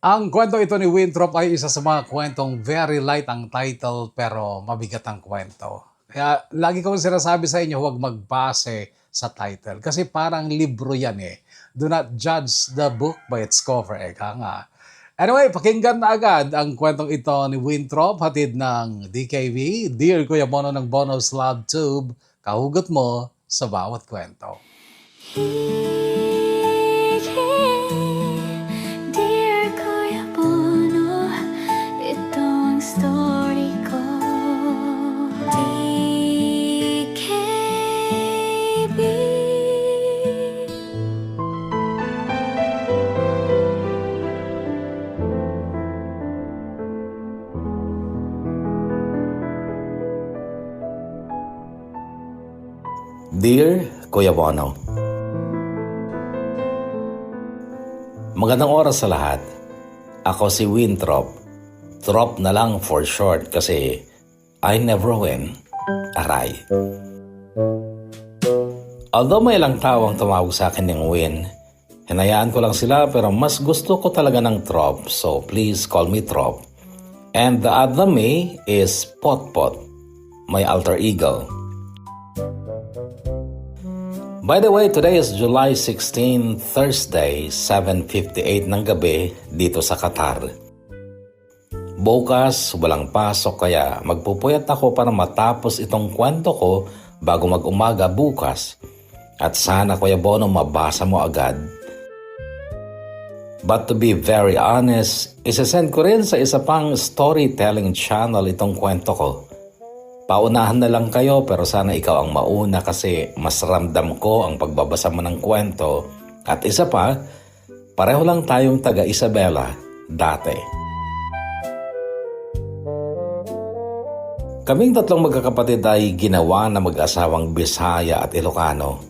Ang kwento ito ni Winthrop ay isa sa mga kwentong very light ang title pero mabigat ang kwento. Kaya lagi ko sinasabi sa inyo huwag magbase sa title kasi parang libro yan eh. Do not judge the book by its cover, eka nga. Anyway, pakinggan na agad ang kwentong ito ni Winthrop, hatid ng DKV, Dear Kuya Bono ng Bono's Love Tube, kahugot mo sa bawat kwento. Dear Kuya Bono, ito ang story ko. DKB. Dear Kuya Bono, magandang oras sa lahat. Ako si Winthrop. Trop na lang for short kasi I never win. Aray. Although may ilang tao ang tumawag sa akin ng Win, hinayaan ko lang sila pero mas gusto ko talaga ng Trop, so please call me Trop. And the other me is Potpot, my alter ego. By the way, today is July 16, Thursday, 7:58 ng gabi dito sa Qatar. Bukas, walang pasok kaya magpupuyat ako para matapos itong kwento ko bago mag-umaga bukas. At sana Kuya Bono mabasa mo agad. But to be very honest, isasend ko rin sa isa pang storytelling channel itong kwento ko. Paunahan na lang kayo pero sana ikaw ang mauna kasi mas ramdam ko ang pagbabasa mo ng kwento. At isa pa, pareho lang tayong taga Isabela dati. Kaming tatlong magkakapatid ay ginawa na mag-asawang Bisaya at Ilocano.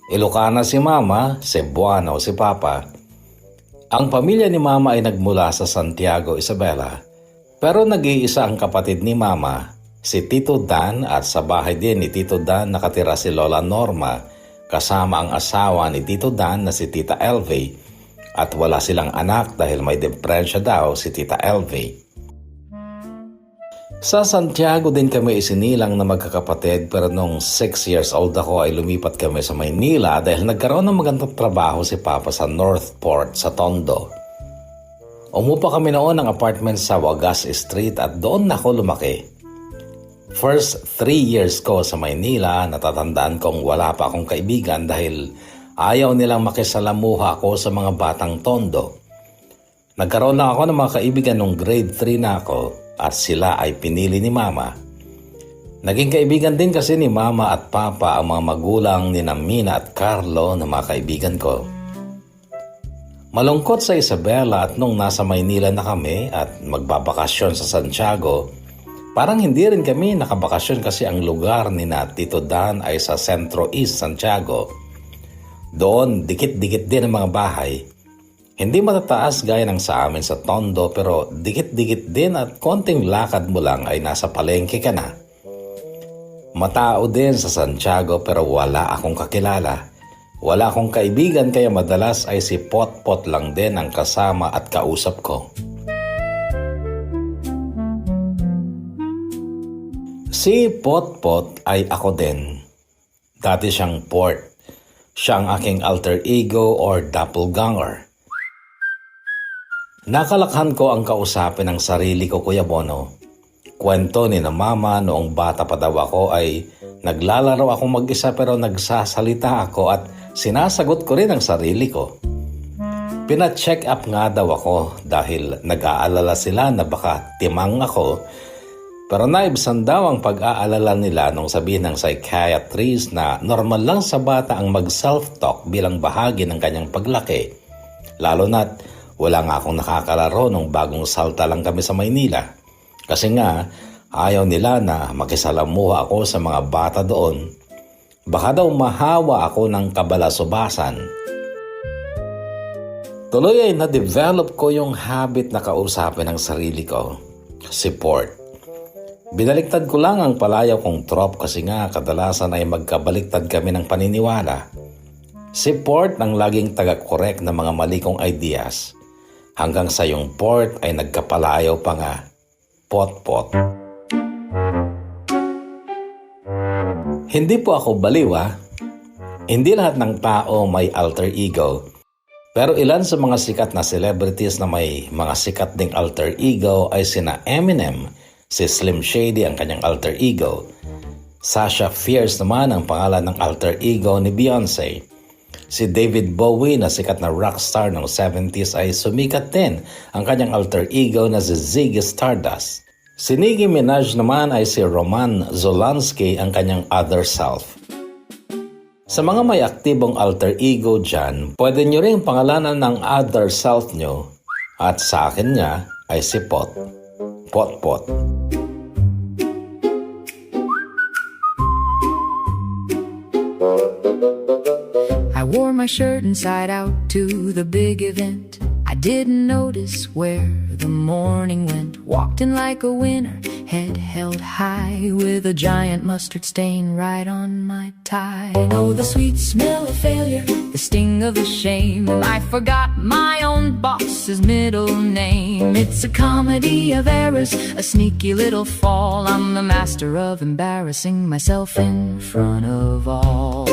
Ilocana si Mama, Cebuano si Papa. Ang pamilya ni Mama ay nagmula sa Santiago, Isabela. Pero nag-iisa ang kapatid ni Mama, si Tito Dan, at sa bahay din ni Tito Dan nakatira si Lola Norma kasama ang asawa ni Tito Dan na si Tita Elvie at wala silang anak dahil may depresya daw si Tita Elvie. Sa Santiago din kami isinilang na magkakapatid pero nung 6 years old ako ay lumipat kami sa Maynila dahil nagkaroon ng magandang trabaho si Papa sa Northport sa Tondo. Umupa kami noon ng apartment sa Wagas Street at doon ako lumaki. First 3 years ko sa Maynila, natatandaan kong wala pa akong kaibigan dahil ayaw nilang makisalamuha ako sa mga batang Tondo. Nagkaroon lang ako ng mga kaibigan nung grade 3 na ako at sila ay pinili ni Mama. Naging kaibigan din kasi ni Mama at Papa ang mga magulang ni Mina at Carlo na mga kaibigan ko. Malungkot sa Isabela at nung nasa Maynila na kami at magbabakasyon sa Santiago, parang hindi rin kami nakabakasyon kasi ang lugar ni na Tito Dan ay sa Centro East Santiago. Doon, dikit-dikit din ang mga bahay. Hindi matataas gaya ng sa amin sa Tondo pero dikit-dikit din at konting lakad mo lang ay nasa palengke ka na. Matao din sa Santiago pero wala akong kakilala. Wala akong kaibigan kaya madalas ay si Potpot lang din ang kasama at kausap ko. Si Potpot ay ako din. Dati siyang Port. Siya ang aking alter ego or doppelganger. Nakalakhan ko ang kausapin ng sarili ko, Kuya Bono. Kwento ni na Mama noong bata pa daw ako ay naglalaro ako mag-isa pero nagsasalita ako at sinasagot ko rin ang sarili ko. Pina-check up nga daw ako dahil nag-aalala sila na baka timang ako. Pero naibsan daw ang pag-aalala nila nung sabihin ng psychiatrist na normal lang sa bata ang mag-self-talk bilang bahagi ng kanyang paglaki. Lalo na't wala nga akong nakakalaro nung bagong salta lang kami sa Maynila. Kasi nga, ayaw nila na makisalamuha ako sa mga bata doon. Baka daw mahawa ako ng kabalasubasan. Tuloy ay na-develop ko yung habit na kausapin ng sarili ko. Si Port. Binaliktad ko lang ang palayaw kong Trop kasi nga kadalasan ay magkabaliktad kami ng paniniwala. Si Port ang laging taga-correct ng mga mali kong ideas. hanggang sa yung port ay nagkapalayaw pa nga, pot-pot. Hindi po ako baliw ah. Hindi lahat ng tao may alter ego. Pero ilan sa mga sikat na celebrities na may mga sikat ding alter ego ay sina Eminem, si Slim Shady ang kanyang alter ego. Sasha Fierce naman ang pangalan ng alter ego ni Beyonce. Si David Bowie na sikat na rockstar ng 70s ay sumikat din ang kanyang alter ego na si Ziggy Stardust. Si Nicki Minaj naman ay si Roman Zolanski ang kanyang other self. Sa mga may aktibong alter ego dyan, pwede nyo rin pangalanan ng other self nyo at sa akin nga ay si Pot. Pot-pot. I wore my shirt inside out to the big event. I didn't notice where the morning went. Walked in like a winner, head held high, with a giant mustard stain right on my tie. I know the sweet smell of failure, the sting of the shame. I forgot my own boss's middle name. It's a comedy of errors, a sneaky little fall. I'm the master of embarrassing myself in front of all.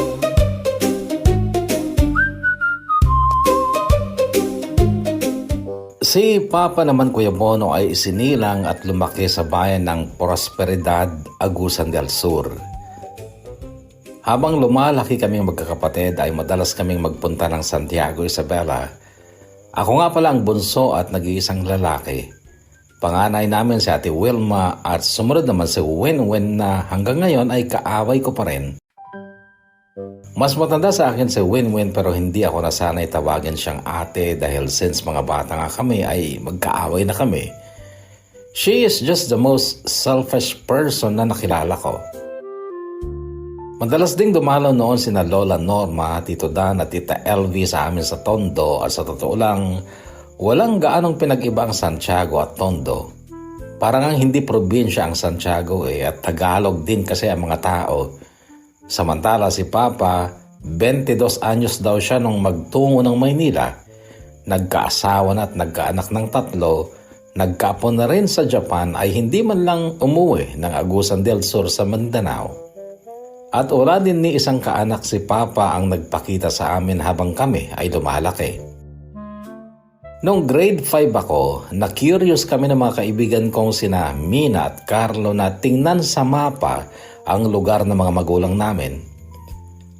Si Papa naman Kuya Bono ay isinilang at lumaki sa bayan ng Prosperidad, Agusan del Sur. Habang lumalaki kaming magkakapatid ay madalas kaming magpunta ng Santiago, Isabela. Ako nga pala ang bunso at nag-iisang lalaki. Panganay namin si Ate Wilma at sumunod naman si Winwin na hanggang ngayon ay kaaway ko pa rin. Mas matanda sa akin si Winwin pero hindi ako nasanay tawagin siyang ate dahil since mga bata nga kami ay magkaaway na kami. She is just the most selfish person na nakilala ko. Madalas ding dumalaw noon sina Lola Norma, Tito Dan at Tita LV sa amin sa Tondo at sa totoo lang, walang gaanong pinag-iba ang Santiago at Tondo. Parang ang hindi probinsya ang Santiago at Tagalog din kasi ang mga tao. Samantala si Papa, 22 anyos daw siya nung magtungo ng Maynila. Nagkaasawa na at nagkaanak ng 3, nagkaapon na rin sa Japan ay hindi man lang umuwi ng Agusan del Sur sa Mindanao. At wala din ni isang kaanak si Papa ang nagpakita sa amin habang kami ay lumalaki. Noong grade 5 ako, na-curious kami ng mga kaibigan kong sina Mina at Carlo na tingnan sa mapa ang lugar ng mga magulang namin.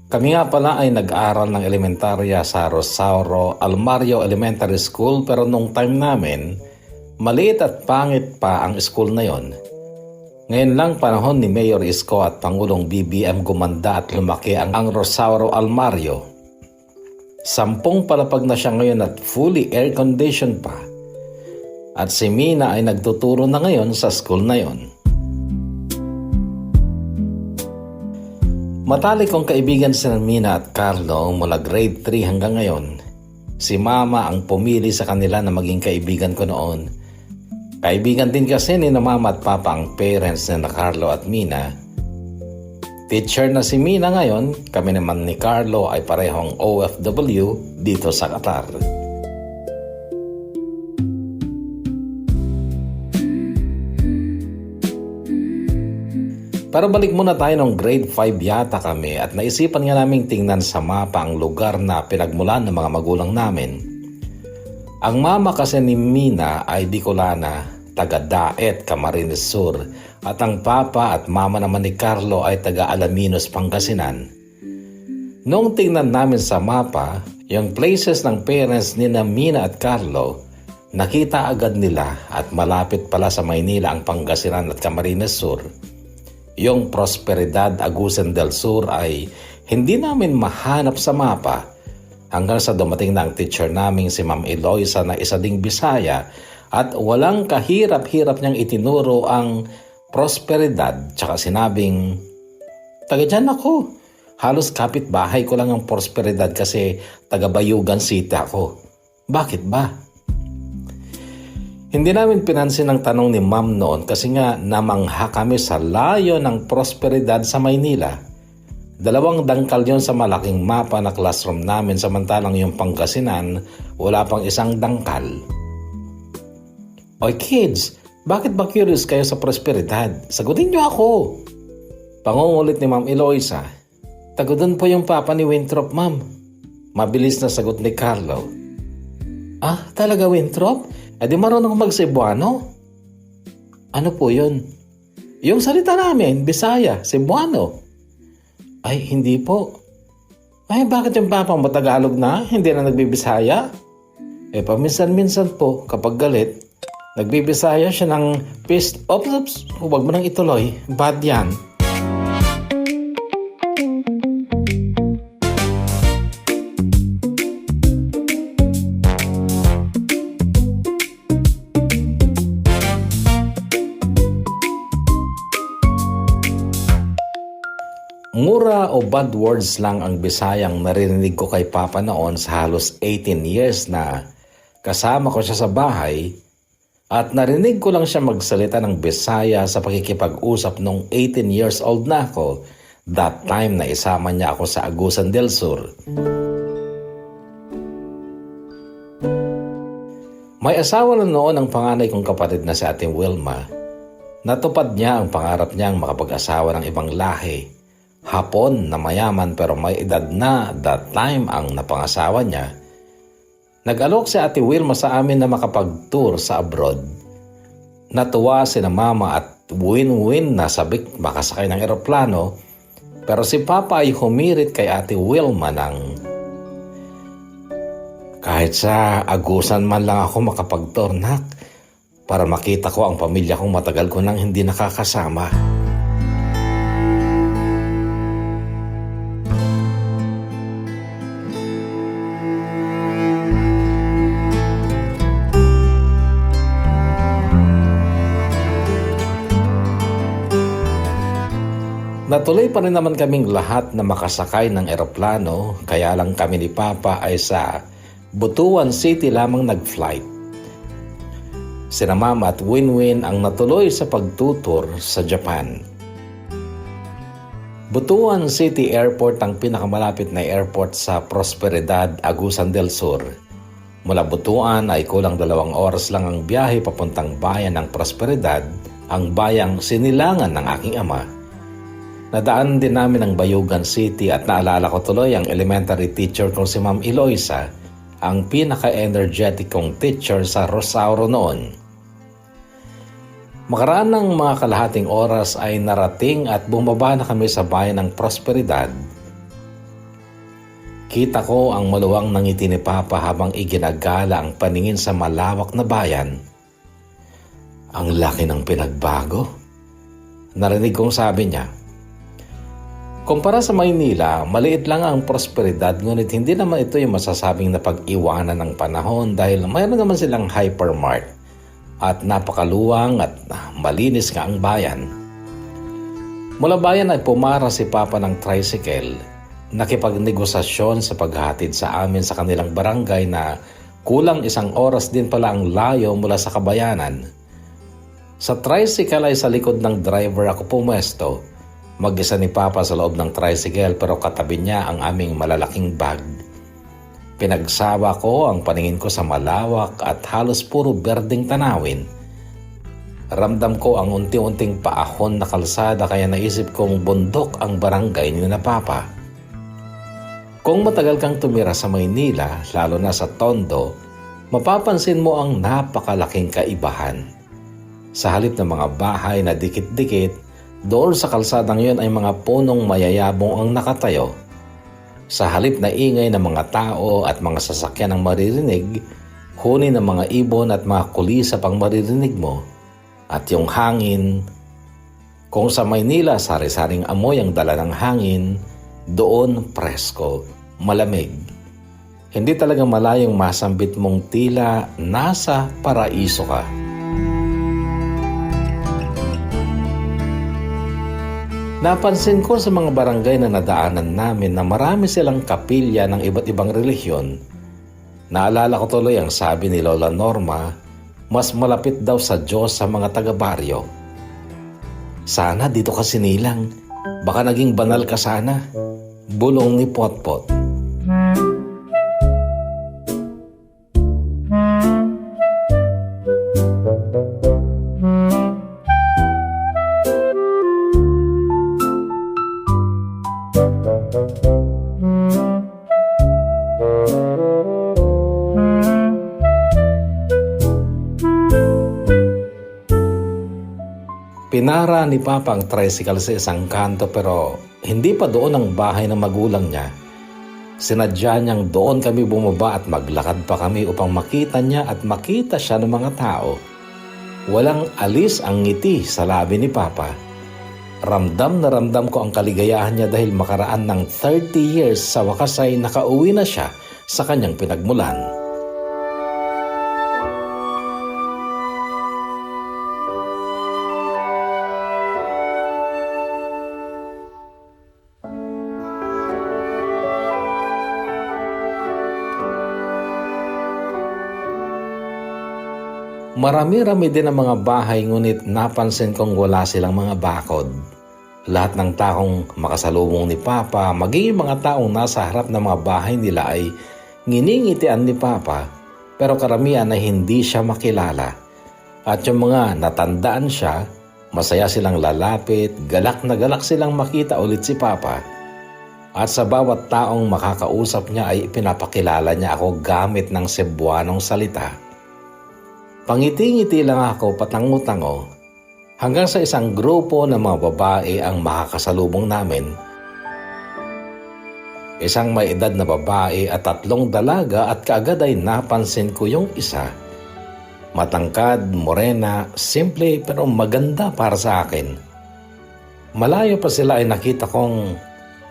Kami nga pala ay nag-aral ng elementarya sa Rosauro Almario Elementary School pero nung time namin, maliit at pangit pa ang school na yon. Ngayon lang panahon ni Mayor Isko at Pangulong BBM gumanda at lumaki ang Rosauro Almario. 10 palapag na siya ngayon at fully air-conditioned pa. At si Mina ay nagtuturo na ngayon sa school na yon. Matalik kong kaibigan si Mina at Carlo mula grade 3 hanggang ngayon. Si Mama ang pumili sa kanila na maging kaibigan ko noon. Kaibigan din kasi ni Mama at Papa ang parents ni Carlo at Mina. Teacher na si Mina ngayon, kami naman ni Carlo ay parehong OFW dito sa Qatar. Pero balik muna tayo nung grade 5 yata kami at naisipan nga naming tingnan sa mapa ang lugar na pinagmulan ng mga magulang namin. Ang mama kasi ni Mina ay Bicolana, taga Daet, Camarines Sur at ang papa at mama naman ni Carlo ay taga Alaminos, Pangasinan. Nung tingnan namin sa mapa, yung places ng parents ni Mina at Carlo, nakita agad nila at malapit pala sa Maynila ang Pangasinan at Camarines Sur. Yung Prosperidad, Agusan del Sur ay hindi namin mahanap sa mapa hanggang sa dumating na ang teacher naming si Ma'am Eloisa na isa ding Bisaya at walang kahirap-hirap niyang itinuro ang Prosperidad tsaka sinabing, taga dyan ako. Halos kapit-bahay ko lang ang Prosperidad kasi taga Bayugan City ako. Bakit ba? Hindi namin pinansin ang tanong ni Ma'am noon kasi nga namangha kami sa layo ng Prosperidad sa Maynila. 2 dangkal yon sa malaking mapa na classroom namin samantalang yung Pangasinan wala pang 1 dangkal. Oy kids, bakit ba curious kayo sa prosperidad? Sagutin niyo ako. Pangungulit ni Ma'am Eloisa. Tago doon po yung papa ni Winthrop, ma'am. Mabilis na sagot ni Carlo. Ah, talaga Winthrop? E di marunong mag-Cebuano? Ano po yun? Yung salita namin, Bisaya, Cebuano. Ay, hindi po. Ay, bakit yung papa mo Tagalog na? Hindi na nagbibisaya? Eh, paminsan-minsan po, kapag galit, nagbibisaya siya ng pissed off. Huwag mo nang ituloy. Bad yan. Mura o bad words lang ang Bisayang naririnig ko kay Papa noon sa halos 18 years na kasama ko siya sa bahay at narinig ko lang siya magsalita ng Bisaya sa pakikipag-usap nung 18 years old na ako that time na isama niya ako sa Agusan del Sur. May asawa na noon ang panganay kong kapatid na si Ate Wilma. Natupad niya ang pangarap niyang makapag-asawa ng ibang lahi. Hapon na mayaman pero may edad na that time ang napangasawa niya. Nag-alok si Ate Wilma sa amin na makapag-tour sa abroad. Natuwa si na mama at win-win na sabik makasakay ng eroplano pero si Papa ay humirit kay Ate Wilma ng kahit sa Agusan man lang ako makapag-tour, nak, para makita ko ang pamilya kong matagal ko nang hindi nakakasama. Natuloy pa rin naman kaming lahat na makasakay ng eroplano, kaya lang kami ni Papa ay sa Butuan City lamang nag-flight. Sina Mama at Winwin ang natuloy sa pagtutur sa Japan. Butuan City Airport ang pinakamalapit na airport sa Prosperidad, Agusan del Sur. Mula Butuan ay kulang 2 oras lang ang biyahe papuntang bayan ng Prosperidad, ang bayang sinilangan ng aking ama. Nadaan din namin ang Bayugan City at naalala ko tuloy ang elementary teacher kong si Ma'am Eloisa, ang pinaka-energetic kong teacher sa Rosauro noon. Makaraan ng mga kalahating oras ay narating at bumaba na kami sa bayan ng Prosperidad. Kita ko ang maluwang ng ngiti ni Papa habang iginagala ang paningin sa malawak na bayan. Ang laki ng pinagbago. Narinig kong sabi niya, kumpara sa Maynila, maliit lang ang Prosperidad ngunit hindi naman ito yung masasabing na pag-iwanan ng panahon dahil mayroon naman silang hypermart at napakaluwang at malinis nga ang bayan. Mula bayan ay pumara si Papa ng tricycle, nakipagnegosasyon sa paghatid sa amin sa kanilang barangay na kulang 1 oras din pala ang layo mula sa kabayanan. Sa tricycle ay sa likod ng driver ako pumesto. Mag-isa ni Papa sa loob ng tricycle pero katabi niya ang aming malalaking bag. Pinagsawa ko ang paningin ko sa malawak at halos puro berdeng tanawin. Ramdam ko ang unti-unting paahon na kalsada kaya naisip kong bundok ang barangay ni na Papa. Kung matagal kang tumira sa Maynila, lalo na sa Tondo, mapapansin mo ang napakalaking kaibahan. Sa halip ng mga bahay na dikit-dikit, doon sa kalsadang yun ay mga punong mayayabong ang nakatayo. Sa halip na ingay ng mga tao at mga sasakyan ang maririnig, huni ng mga ibon at mga kulisap ang maririnig mo. At yung hangin, kung sa Maynila sari-saring amoy ang dala ng hangin, doon presko, malamig. Hindi talaga malayong masambit mong tila nasa paraiso ka. Napansin ko sa mga barangay na nadaanan namin na marami silang kapilya ng iba't ibang relihiyon. Naalala ko tuloy ang sabi ni Lola Norma, mas malapit daw sa Diyos sa mga taga-baryo. Sana dito ka sinilang, baka naging banal ka sana. Bulong ni Potpot. Pinara ni Papa ang tricycle sa isang kanto pero hindi pa doon ang bahay ng magulang niya. Sinadya niyang doon kami bumaba at maglakad pa kami upang makita niya at makita siya ng mga tao. Walang alis ang ngiti sa labi ni Papa. Ramdam na ramdam ko ang kaligayahan niya dahil makaraan ng 30 years sa wakas ay nakauwi na siya sa kanyang pinagmulan. Marami-rami din ang mga bahay ngunit napansin kong wala silang mga bakod. Lahat ng taong makasalubong ni Papa, maging yung mga taong nasa harap ng mga bahay nila ay nginingitian ni Papa pero karamihan ay hindi siya makilala. At yung mga natandaan siya, masaya silang lalapit, galak na galak silang makita ulit si Papa. At sa bawat taong makakausap niya ay pinapakilala niya ako gamit ng Cebuanong salita. Pangiti-ngiti lang ako patango-tango hanggang sa isang grupo ng mga babae ang makakasalubong namin. Isang may edad na babae at 3 dalaga at kaagad ay napansin ko yung isa. Matangkad, morena, simple pero maganda para sa akin. Malayo pa sila ay nakita kong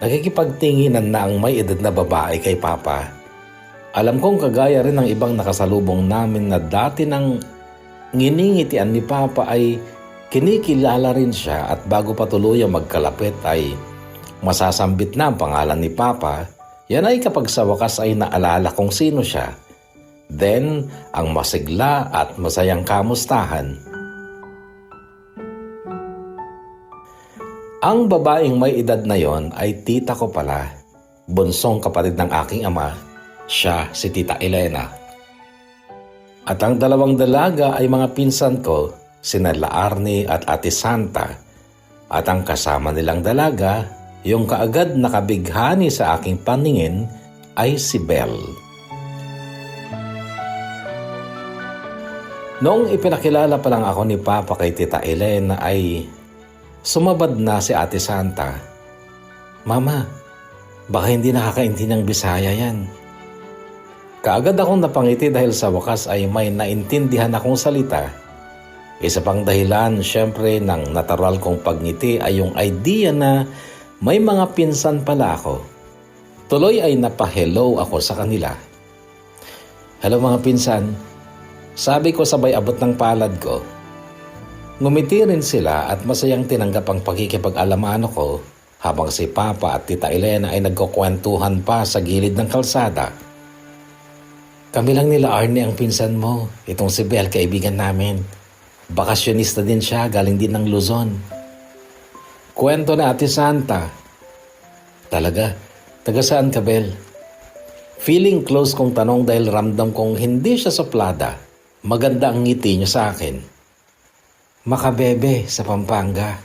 nakikipagtinginan na ang may edad na babae kay Papa. Alam kong kagaya rin ng ibang nakasalubong namin na dati nang nginingitian ni Papa ay kinikilala rin siya at bago pa tuluyang magkalapit ay masasambit na ang pangalan ni Papa. Yan ay kapag sa wakas ay naalala kong sino siya. Then, ang masigla at masayang kamustahan. Ang babaeng may edad na yon ay tita ko pala, bunsong kapatid ng aking ama. Siya si Tita Elena. At ang 2 dalaga ay mga pinsan ko, sina Arnie at Ate Santa. At ang kasama nilang dalaga, yung kaagad nakabighani sa aking paningin, ay si Belle. Noong ipinakilala pa lang ako ni Papa kay Tita Elena ay sumabad na si Ate Santa. Mama, baka hindi nakakaintinding Bisaya yan. Kaagad akong napangiti dahil sa wakas ay may naintindihan akong salita. Isa pang dahilan, syempre, ng natural kong pagngiti ay yung idea na may mga pinsan pala ako. Tuloy ay napahello ako sa kanila. Hello mga pinsan, sabi ko sabay abot ng palad ko. Ngumiti rin sila at masayang tinanggap ang pagkikipag-alamano ko habang si Papa at Tita Elena ay nagkukwentuhan pa sa gilid ng kalsada. Kami lang nila Arnie ang pinsan mo. Itong si Belle, kaibigan namin. Bakasyonista din siya, galing din ng Luzon. Kwento na Ate Santa. Talaga? Taga saan ka, Belle? Feeling close kong tanong dahil ramdam kong hindi siya suplada. Maganda ang ngiti niya sa akin. Makabebe sa Pampanga.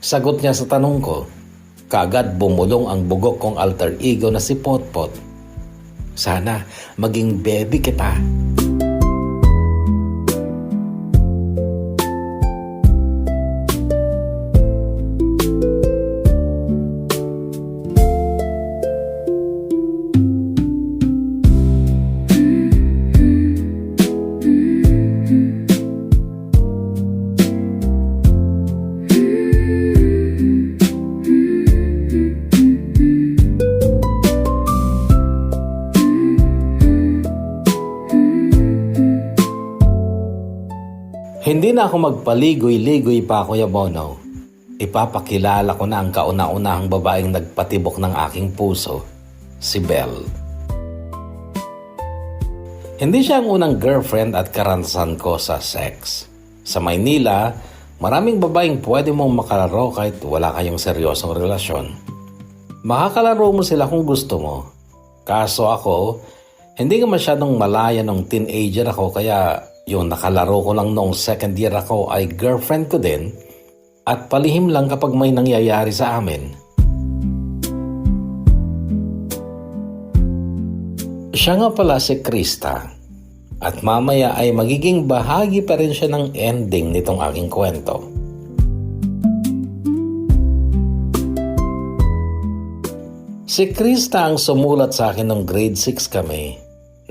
Sagot niya sa tanong ko. Kaagad bumulong ang bugok kong alter ego na si Potpot. Sana maging baby kita. Hindi na ako magpaligoy-ligoy pa, Kuya Bono. Ipapakilala ko na ang kauna-unahang babaeng nagpatibok ng aking puso, si Belle. Hindi siya ang unang girlfriend at karanasan ko sa sex. Sa Maynila, maraming babaeng pwede mong makalaro kahit wala kayong seryosong relasyon. Makakalaro mo sila kung gusto mo. Kaso ako, hindi nga masyadong malaya nung teenager ako kaya yung nakalaro ko lang noong second year ako ay girlfriend ko din at palihim lang kapag may nangyayari sa amin. Siya nga pala si Krista at mamaya ay magiging bahagi pa rin siya ng ending nitong aking kwento. Si Krista ang sumulat sa akin nung grade 6 kami.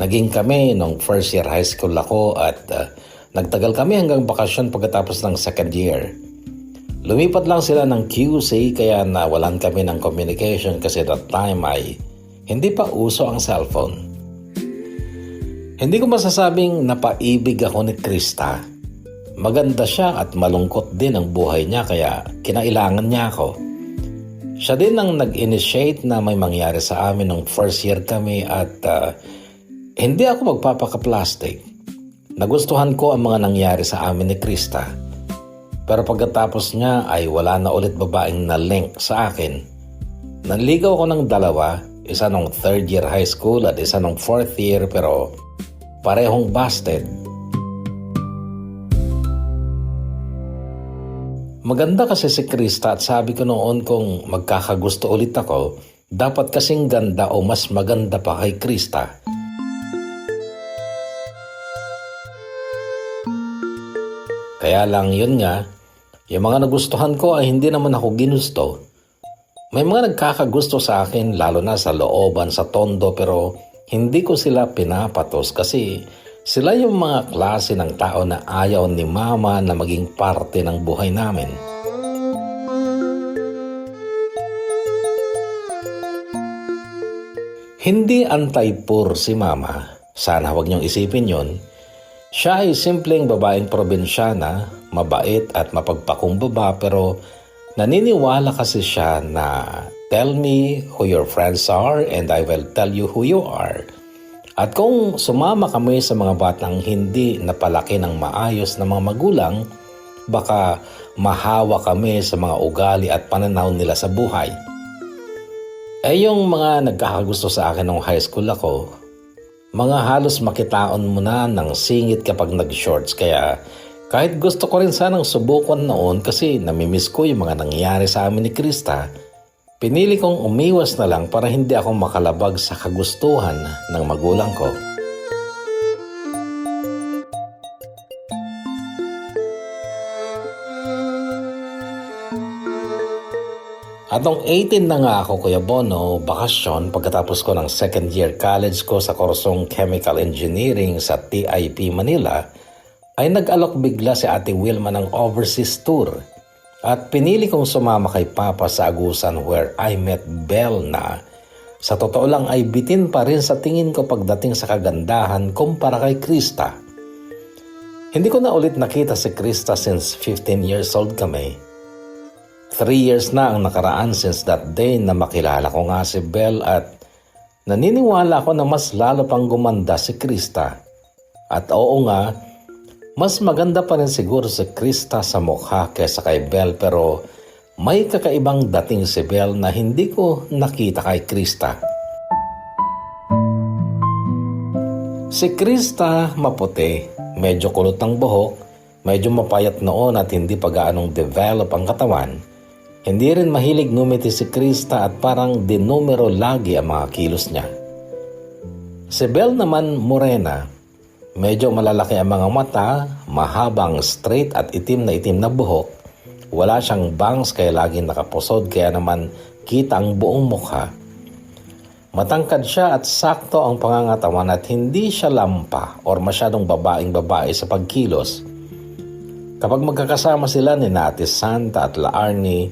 Naging kami nung first year high school ako at nagtagal kami hanggang bakasyon pagkatapos ng second year. Lumipat lang sila ng QC kaya nawalan kami ng communication kasi that time ay hindi pa uso ang cellphone. Hindi ko masasabing napaibig ako ni Krista. Maganda siya at malungkot din ang buhay niya kaya kinailangan niya ako. Siya din ang nag-initiate na may mangyari sa amin nung first year kami at hindi ako magpapaka-plastic. Nagustuhan ko ang mga nangyari sa amin ni Krista. Pero pagkatapos niya ay wala na ulit babaeng na-link sa akin. Nanligaw ko ng dalawa, isa nung third year high school at isa nung fourth year pero parehong busted. Maganda kasi si Krista at sabi ko noon kung magkakagusto ulit ako, dapat kasing ganda o mas maganda pa kay Krista. Kaya lang yun nga, yung mga nagustuhan ko ay hindi naman ako ginusto. May mga nagkakagusto sa akin lalo na sa looban, sa tondo pero hindi ko sila pinapatos kasi sila yung mga klase ng tao na ayaw ni mama na maging parte ng buhay namin. Hindi anti-poor si mama. Sana huwag niyong isipin yon. Siya ay simpleng babaeng probinsyana, mabait at mapagpakumbaba pero naniniwala kasi siya na tell me who your friends are and I will tell you who you are. At kung sumama kami sa mga batang hindi napalaki ng maayos na mga magulang, baka mahawa kami sa mga ugali at pananaw nila sa buhay. Yung mga nagkakagusto sa akin nung high school ako, mga halos makitaon mo na ng singit kapag nag-shorts kaya kahit gusto ko rin sanang subukan noon kasi namimiss ko yung mga nangyayari sa amin ni Krista, pinili kong umiwas na lang para hindi ako makalabag sa kagustuhan ng magulang ko. At nung 18 na nga ako, Kuya Bono, bakasyon pagkatapos ko ng second year college ko sa kursong Chemical Engineering sa TIP Manila, ay nag-alok bigla si Ate Wilma ng overseas tour. At pinili kong sumama kay Papa sa Agusan where I met Belle na sa totoo lang ay bitin pa rin sa tingin ko pagdating sa kagandahan kumpara kay Krista. Hindi ko na ulit nakita si Krista since 15 years old kami. 3 years na ang nakaraan since that day na makilala ko nga si Belle at naniniwala ako na mas lalo pang gumanda si Krista. At oo nga, mas maganda pa rin siguro si Krista sa mukha kaysa kay Belle pero may kakaibang dating si Belle na hindi ko nakita kay Krista. Si Krista maputi, medyo kulot ang buhok, medyo mapayat noon at hindi pa gaanong develop ang katawan. Hindi rin mahilig ngumiti si Krista at parang dinumero lagi ang mga kilos niya. Si Belle naman morena. Medyo malalaki ang mga mata, mahabang straight at itim na buhok. Wala siyang bangs kaya laging nakapusod kaya naman kita ang buong mukha. Matangkad siya at sakto ang pangangatawan at hindi siya lampa or masyadong babaeng-babae sa pagkilos. Kapag magkakasama sila ni Ate Santa at La Arnie,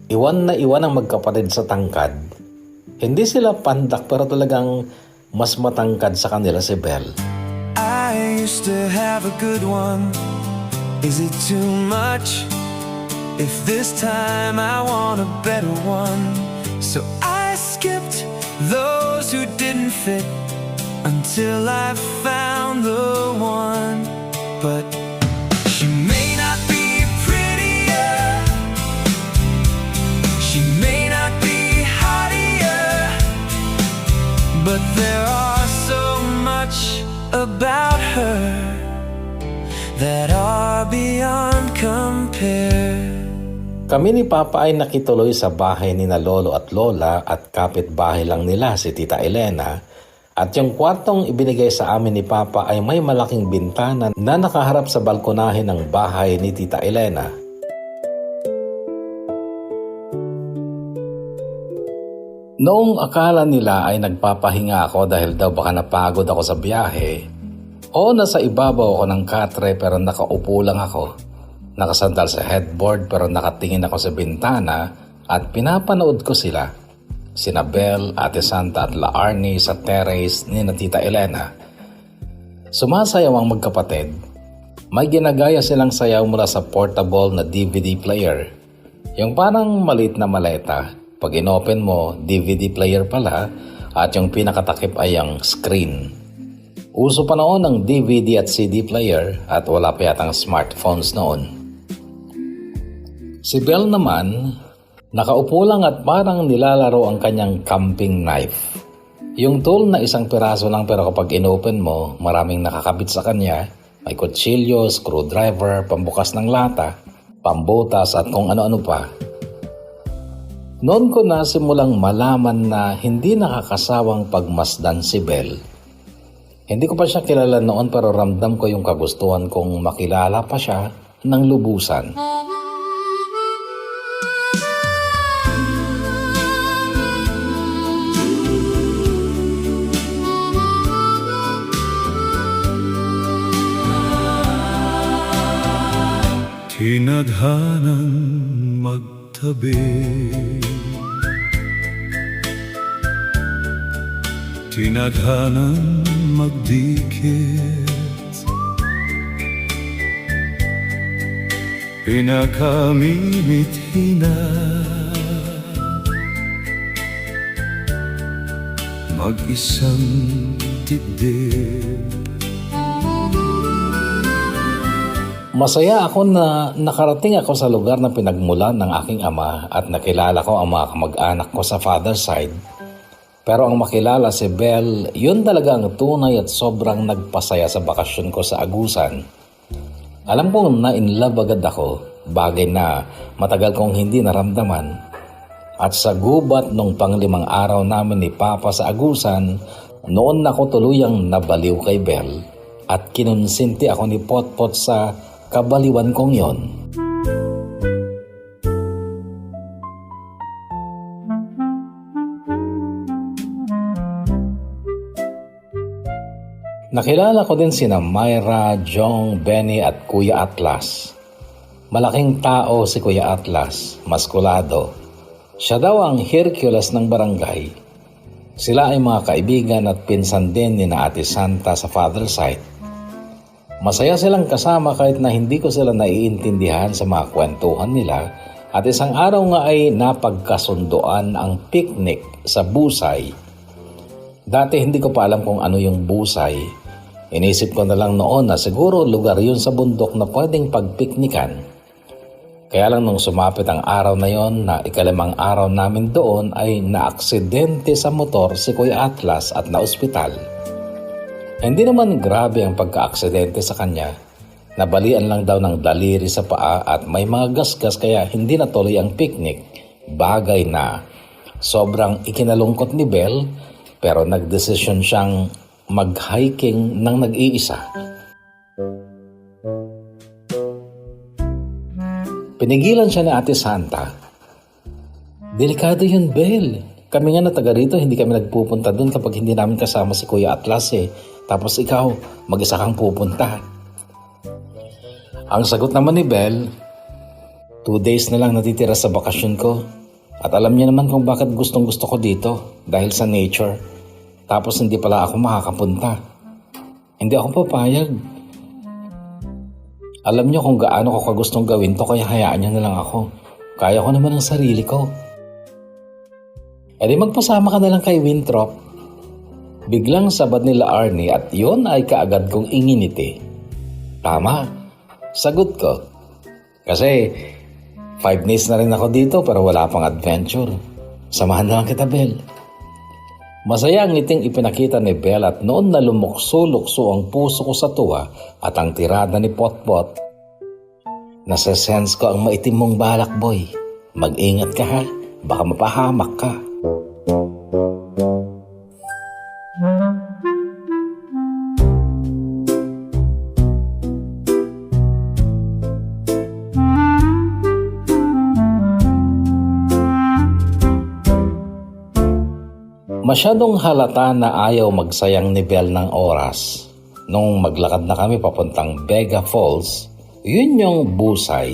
iwan na iwan ang magkapatid sa tangkad. Hindi sila pandak pero talagang mas matangkad sa kanila si Belle. I used to have a good one. Is it too much? If this time I want a better one. So I skipped those who didn't fit until I found the one. But she may not be prettier, she may not be hottier, but there are so much about her that are beyond compare. Kami ni Papa ay nakituloy sa bahay ni na Lolo at Lola at kapitbahay lang nila si Tita Elena at yung kwartong ibinigay sa amin ni Papa ay may malaking bintana na nakaharap sa balkonahe ng bahay ni Tita Elena. Noong akala nila ay nagpapahinga ako dahil daw baka napagod ako sa biyahe, o nasa ibabaw ako ng katre pero nakaupo lang ako, nakasandal sa headboard pero nakatingin ako sa bintana at pinapanood ko sila, sina Belle, Ate Santa at La Arnie sa terrace ni na Tita Elena. Sumasayaw ang magkapatid. May ginagaya silang sayaw mula sa portable na DVD player. Yung parang maliit na maleta. Pag inopen mo, DVD player pala at yung pinakatakip ay ang screen. Uso pa noon ang DVD at CD player at wala pa yatang smartphones noon. Si Belle naman, nakaupo lang at parang nilalaro ang kanyang camping knife. Yung tool na isang piraso lang pero kapag inopen mo, maraming nakakabit sa kanya. May kutsilyo, screwdriver, pambukas ng lata, pambutas at kung ano-ano pa. Noon ko na simulang malaman na hindi nakakasawang pagmasdan si Belle. Hindi ko pa siya kilala noon pero ramdam ko yung kagustuhan kong makilala pa siya ng lubusan. Tinadhanang magtabi, tinadhanang magdikit, pinakamimithi na mag-isang dibdib. Masaya ako na nakarating ako sa lugar na pinagmulan ng aking ama at nakilala ko ang mga kamag-anak ko sa father's side. Pero ang makilala si Belle, yun talaga ang tunay at sobrang nagpasaya sa bakasyon ko sa Agusan. Alam kong na-inlove agad ako, bagay na matagal kong hindi naramdaman. At sa gubat nung pang-5 araw namin ni Papa sa Agusan, noon ako tuluyang nabaliw kay Belle at kinonsinti ako ni Potpot sa kabaliwan kong yon. Nakilala ko din sina Myra, Jong, Benny at Kuya Atlas. Malaking tao si Kuya Atlas, maskulado. Siya daw ang Hercules ng barangay. Sila ay mga kaibigan at pinsan din ni na Ate Santa sa father side. Masaya silang kasama kahit na hindi ko sila naiintindihan sa mga kwentuhan nila at isang araw nga ay napagkasunduan ang picnic sa Busay. Dati hindi ko pa alam kung ano yung Busay. Inisip ko na lang noon na siguro lugar yun sa bundok na pwedeng pagpiknikan. Kaya lang nung sumapit ang araw na yon na 5 araw namin doon ay naaksidente sa motor si Kuya Atlas at naospital. Hindi naman grabe ang pagka-aksidente sa kanya. Nabalian lang daw ng daliri sa paa at may mga gasgas kaya hindi natuloy ang picnic. Bagay na sobrang ikinalungkot ni Belle pero nagdesisyon siyang mag-hiking ng nag-iisa. Pinigilan siya ni Ate Santa. Delikado yun, Belle. Kami nga na taga rito, hindi kami nagpupunta doon kapag hindi namin kasama si Kuya Atlas eh. Tapos ikaw, mag-isa kang pupunta. Ang sagot naman ni Belle, 2 days na lang natitira sa bakasyon ko. At alam niya naman kung bakit gustong gusto ko dito, dahil sa nature. Tapos hindi pala ako makakapunta. Hindi ako papayag. Alam niyo kung gaano ko kagustong gawin to kaya hayaan niyo na lang ako. Kaya ko naman ang sarili ko. E di magpasama ka na lang kay Winthrop. Biglang sabad nila Arnie at yon ay kaagad kong inginiti. Tama, sagot ko. Kasi 5 days na rin ako dito pero wala pang adventure. Samahan na lang kita, Belle. Masaya ang ngiting ipinakita ni Belle at noon na lumukso-lukso ang puso ko sa tuwa at ang tirada ni Potpot. Nasa-sense ko ang maitim mong balak, boy. Mag-ingat ka ha, baka mapahamak ka. Masyadong halata na ayaw magsayang ni Belle ng oras. Nung maglakad na kami papuntang Vega Falls, yun yung Busay.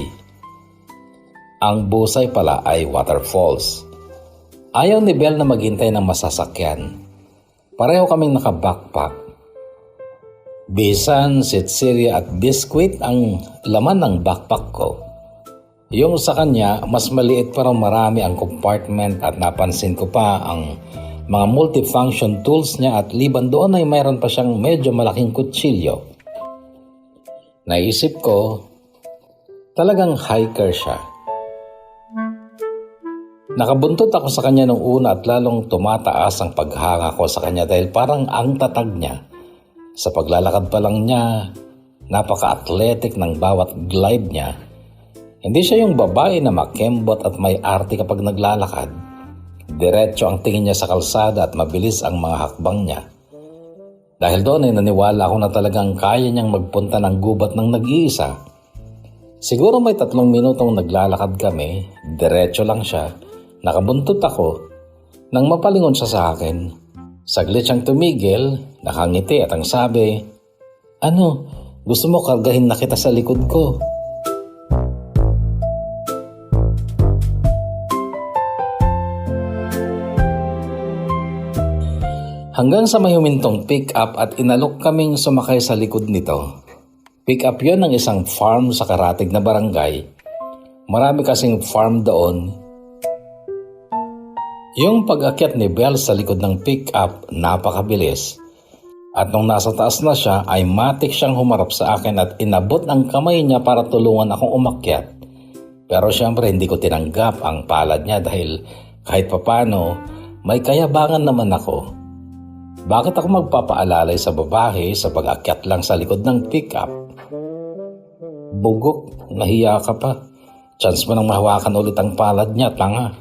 Ang Busay pala ay waterfalls. Ayaw ni Belle na maghintay ng masasakyan. Pareho kaming naka-backpack. Bisan, sitsirya at biskwit ang laman ng backpack ko. Yung sa kanya, mas maliit pero marami ang compartment at napansin ko pa ang mga multifunction tools niya at liban doon ay mayroon pa siyang medyo malaking kutsilyo. Naisip ko, talagang hiker siya. Nakabuntot ako sa kanya nung una at lalong tumataas ang paghanga ko sa kanya dahil parang ang tatag niya. Sa paglalakad pa lang niya, napaka-athletic ng bawat glide niya. Hindi siya yung babae na makembot at may arte kapag naglalakad. Diretso ang tingin niya sa kalsada at mabilis ang mga hakbang niya. Dahil doon ay naniwala ako na talagang kaya niyang magpunta ng gubat ng nag-iisa. Siguro may 3 minutong naglalakad kami, diretso lang siya. Nakabuntot ako nang mapalingon siya sa akin. Saglit siyang tumigil, nakangiti at ang sabi, "Ano, gusto mo kargahin na kita sa likod ko?" Hanggang sa may humintong pick-up at inalok kaming sumakay sa likod nito. Pick-up yon ng isang farm sa karatig na barangay. Marami kasing farm doon. Yung pag-akyat ni Belle sa likod ng pick-up, napakabilis. At nung nasa taas na siya, ay matik siyang humarap sa akin at inabot ang kamay niya para tulungan akong umakyat. Pero syempre hindi ko tinanggap ang palad niya dahil kahit papano, may kayabangan naman ako. Bakit ako magpapaalalay sa babae sa pag-akyat lang sa likod ng pick-up? Bugok, nahiya ka pa. Chance mo nang mahawakan ulit ang palad niya, tanga.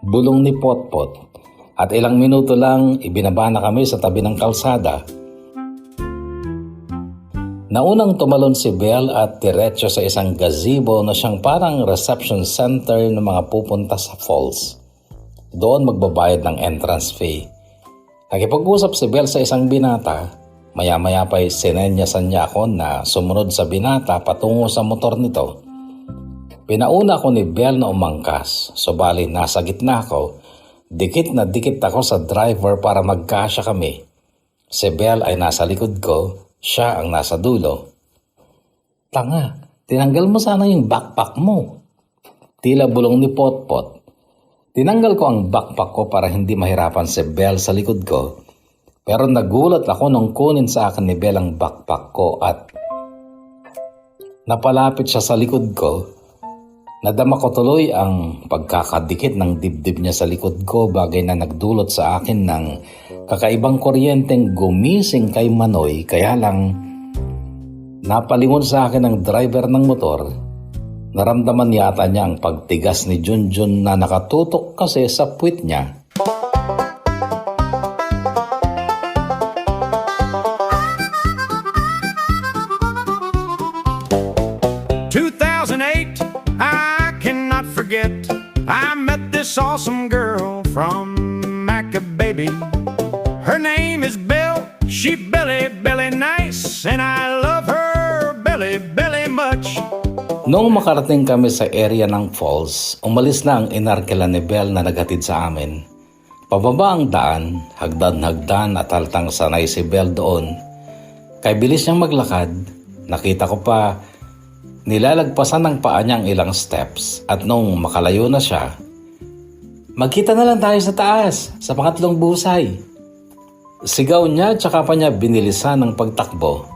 Bulong ni Potpot. At ilang minuto lang, ibinaba na kami sa tabi ng kalsada. Naunang tumalon si Belle at diretso sa isang gazebo na siyang parang reception center ng mga pupunta sa falls. Doon magbabayad ng entrance fee. Nakipag-usap si Belle sa isang binata. Maya-maya pa'y sinenyasan niya ako na sumunod sa binata patungo sa motor nito. Pinauna ako ni Belle na umangkas, subali nasa gitna ako. Dikit na dikit ako sa driver para magkasya kami. Si Belle ay nasa likod ko, siya ang nasa dulo. "Tanga, tinanggal mo sana yung backpack mo." Tila bulong ni Potpot. Tinanggal ko ang backpack ko para hindi mahirapan si Belle sa likod ko. Pero nagulat ako nung kunin sa akin ni Belle ang backpack ko at napalapit siya sa likod ko. Nadama ko tuloy ang pagkakadikit ng dibdib niya sa likod ko, bagay na nagdulot sa akin ng kakaibang kuryenteng gumising kay Manoy. Kaya lang napalingon sa akin ng driver ng motor. Naramdaman yata niya ang pagtigas ni Junjun na nakatutok kasi sa puwit niya. I met this awesome girl from Macababy. Her name is Belle. She belly nice, and I love her belly much. Noong makarating kami sa area ng falls, umalis na ang inarkila ni Belle na naghatid sa amin. Pababa ang daan, hagdan-hagdan at haltang sanay si Belle doon. Kay bilis niyang maglakad, nakita ko pa nilalagpasan ng paa niya ang ilang steps at nung makalayo na siya, "Magkita na lang tayo sa taas, sa pangatlong busay." Sigaw niya tsaka pa niya binilisan ng pagtakbo.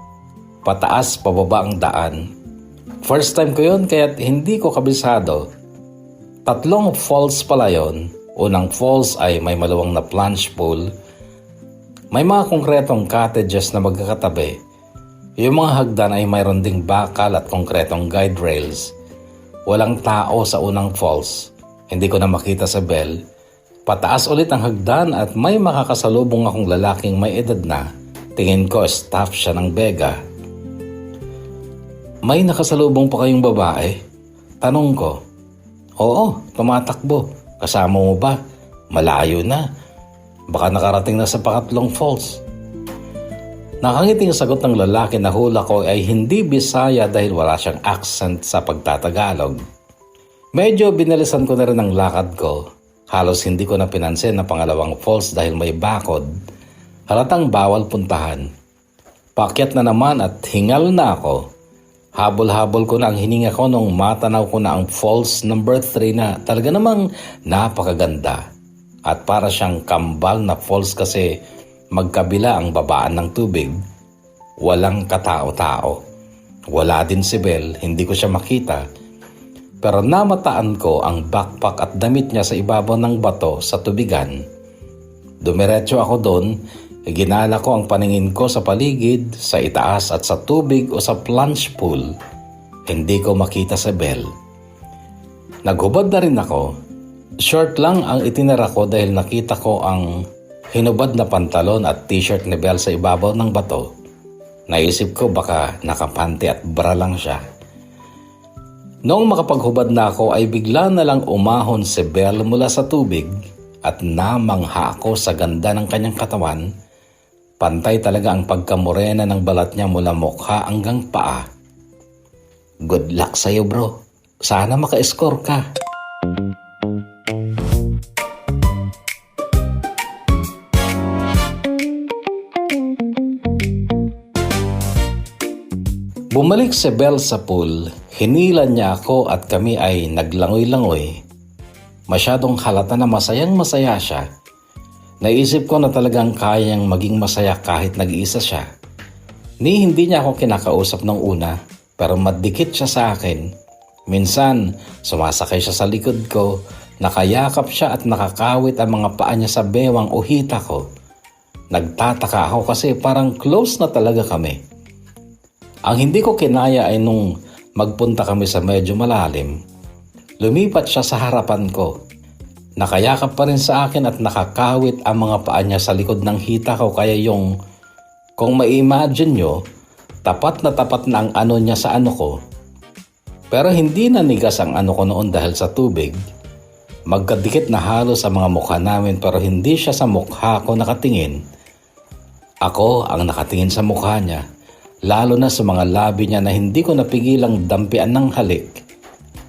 Pataas pababa ang daan. First time ko yun kaya't hindi ko kabisado. 3 falls pala yun. Unang falls ay may maluwang na plunge pool. May mga konkretong cottages na magkakatabi. Yung mga hagdan ay mayroon ding bakal at konkretong guide rails. Walang tao sa unang falls. Hindi ko na makita sa Belle. Pataas ulit ang hagdan at may makakasalubong akong lalaking may edad na. Tingin ko staff siya ng Vega. "May nakasalubong pa kayong babae?" Tanong ko. "Oo, tumatakbo. Kasama mo ba? Malayo na. Baka nakarating na sa pangatlong falls. Nakangiting sagot ng lalaki na hula ko ay hindi Bisaya dahil wala siyang accent sa pagtatagalog. Medyo binalisan ko na rin ang lakad ko. Halos hindi ko na pinansin na pangalawang falls dahil may bakod. Halatang bawal puntahan. Pakyat na naman at hingal na ako. Habol-habol ko na ang hininga ko nung matanaw ko na ang falls number 3 na talaga namang napakaganda. At para siyang kambal na falls kasi magkabila ang babaan ng tubig. Walang katao-tao. Wala din si Belle, hindi ko siya makita. Pero namataan ko ang backpack at damit niya sa ibabaw ng bato sa tubigan. Dumiretso ako doon, ginala ko ang paningin ko sa paligid, sa itaas at sa tubig o sa plunge pool. Hindi ko makita si Belle. Naghubad na rin ako. Short lang ang itinara ko dahil nakita ko ang hinubad na pantalon at t-shirt ni Belle sa ibabaw ng bato. Naisip ko baka nakapanty at bra lang siya. Noong makapaghubad na ako ay bigla na lang umahon si Belle mula sa tubig at namangha ako sa ganda ng kanyang katawan. Pantay talaga ang pagkamorena ng balat niya mula mukha hanggang paa. Good luck sa'yo bro. Sana maka-score ka. Bumalik si Belle sa pool, hinila niya ako at kami ay naglangoy-langoy. Masyadong halata na masayang-masaya siya. Naisip ko na talagang kayang maging masaya kahit nag-iisa siya. Hindi niya ako kinakausap nung una, pero madikit siya sa akin. Minsan, sumasakay siya sa likod ko, nakayakap siya at nakakawit ang mga paa niya sa bewang o hita ko. Nagtataka ako kasi parang close na talaga kami. Ang hindi ko kinaya ay nung magpunta kami sa medyo malalim. Lumipat siya sa harapan ko. Nakayakap pa rin sa akin at nakakawit ang mga paa niya sa likod ng hita ko kaya yung, kung ma-imagine nyo, tapat na ang ano niya sa ano ko. Pero hindi nanigas ang ano ko noon dahil sa tubig. Magkadikit na halos sa mga mukha namin pero hindi siya sa mukha ko nakatingin. Ako ang nakatingin sa mukha niya. Lalo na sa mga labi niya na hindi ko napigilang dampian ng halik.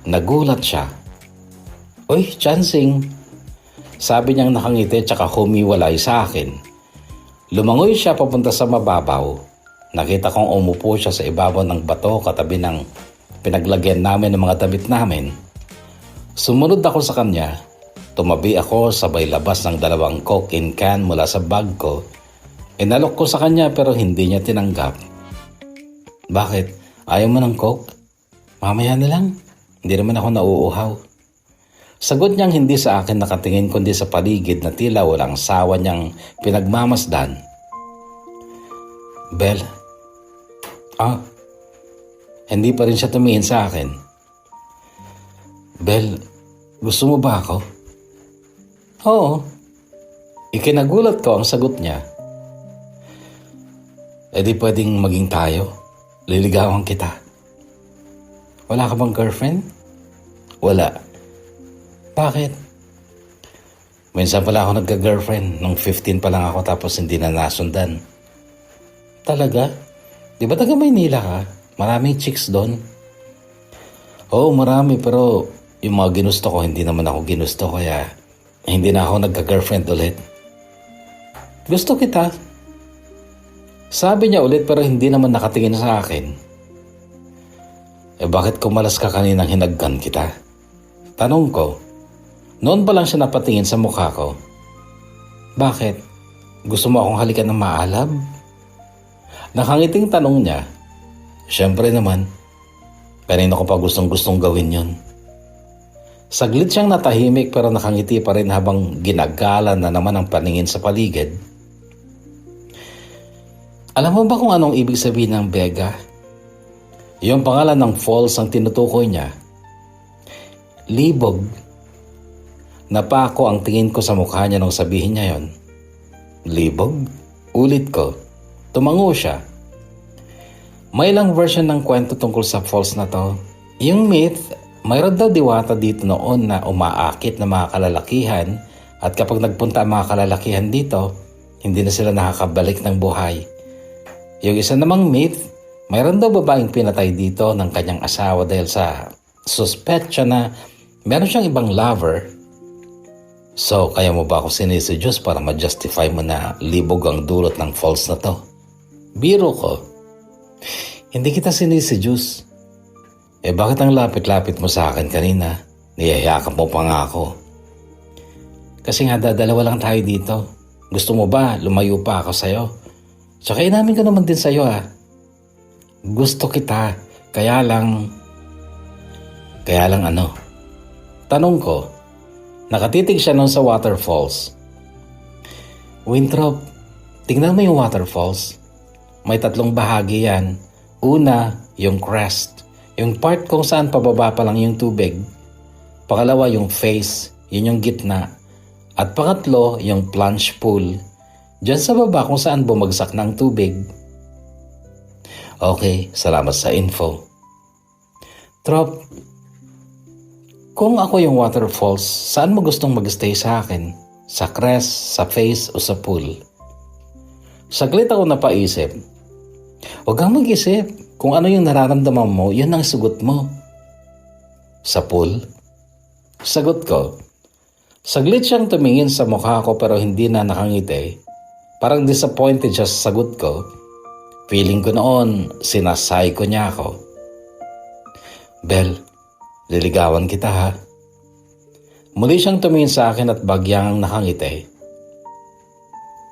Nagulat siya. Uy, Chansing. Sabi niyang nakangiti tsaka humiwalay sa akin. Lumangoy siya papunta sa mababaw. Nakita kong umupo siya sa ibabaw ng bato katabi ng pinaglagyan namin ng mga damit namin. Sumunod ako sa kanya. Tumabi ako sabay labas ng 2 Coke in can mula sa bag ko. Inalok ko sa kanya pero hindi niya tinanggap. Bakit? Ayaw mo ng Coke? Mamaya na lang. Hindi naman ako nauuhaw. Sagot niyang hindi sa akin nakatingin kundi sa paligid na tila walang sawa niyang pinagmamasdan. Belle? Hindi pa rin siya tumingin sa akin. Belle, gusto mo ba ako? Oo. Ikinagulat ko ang sagot niya. Di pwedeng maging tayo? Liligawan kita. Wala ka bang girlfriend? Wala. Bakit? Minsan pala ako nagka-girlfriend. Nung 15 pa lang ako tapos hindi na nasundan. Talaga? Di ba taga Maynila ka? Maraming chicks doon. Oo, marami pero yung mga ginusto ko hindi naman ako ginusto kaya hindi na ako nagka-girlfriend ulit. Gusto kita. Sabi niya ulit pero hindi naman nakatingin sa akin. Bakit kumalas ka kaninang hinagkan kita? Tanong ko. Noon pa lang siya napatingin sa mukha ko. Bakit? Gusto mo akong halikan ng maalab? Nakangiting tanong niya. Siyempre naman. Kanina ko pa gustong gawin yon. Saglit siyang natahimik pero nakangiti pa rin habang ginagalan na naman ang paningin sa paligid. Alam mo ba kung anong ibig sabihin ng Bega? Yung pangalan ng falls ang tinutukoy niya. Libog. Napako ang tingin ko sa mukha niya nung sabihin niya yon. Libog? Ulit ko. Tumango siya. May ilang version ng kwento tungkol sa falls na to. Yung myth, mayroon daw diwata dito noon na umaakit na mga kalalakihan At kapag nagpunta ang mga kalalakihan dito, hindi na sila nakakabalik ng buhay. Yung isa namang myth, mayroon daw babaeng pinatay dito ng kanyang asawa dahil sa suspect siya na meron siyang ibang lover. So, kaya mo ba ako sinisidyos para ma-justify mo na libog ang dulot ng false na to? Biro ko. Hindi kita sinisidyos. Bakit ang lapit-lapit mo sa akin kanina? Niyayakap mo pa nga ako. Kasi nga dalawa lang tayo dito. Gusto mo ba lumayo pa ako sa'yo? Tsaka inamin ko naman din sa'yo Gusto kita. Kaya lang ano? Tanong ko, nakatitig siya noon sa waterfalls. Winthrop, tingnan mo yung waterfalls. May 3 bahagi yan. Una, yung crest. Yung part kung saan pababa pa lang yung tubig. Pangalawa, yung face. Yun yung gitna. At pangatlo, yung plunge pool. Diyan sa baba kung saan bumagsak ng tubig. Okay, salamat sa info. Trop, kung ako yung waterfalls, saan mo gustong mag-stay sa akin? Sa crest, sa face, o sa pool? Saglit ako napaisip. Huwag kang mag-isip. Kung ano yung nararamdaman mo, yun ang sugot mo. Sa pool? Sagot ko. Saglit siyang tumingin sa mukha ko pero hindi na nakangiti. Parang disappointed siya sa sagot ko. Feeling ko noon, sinasay ko niya ako. Bel, liligawan kita ha. Muli siyang tumingin sa akin at bagyang nakangiti.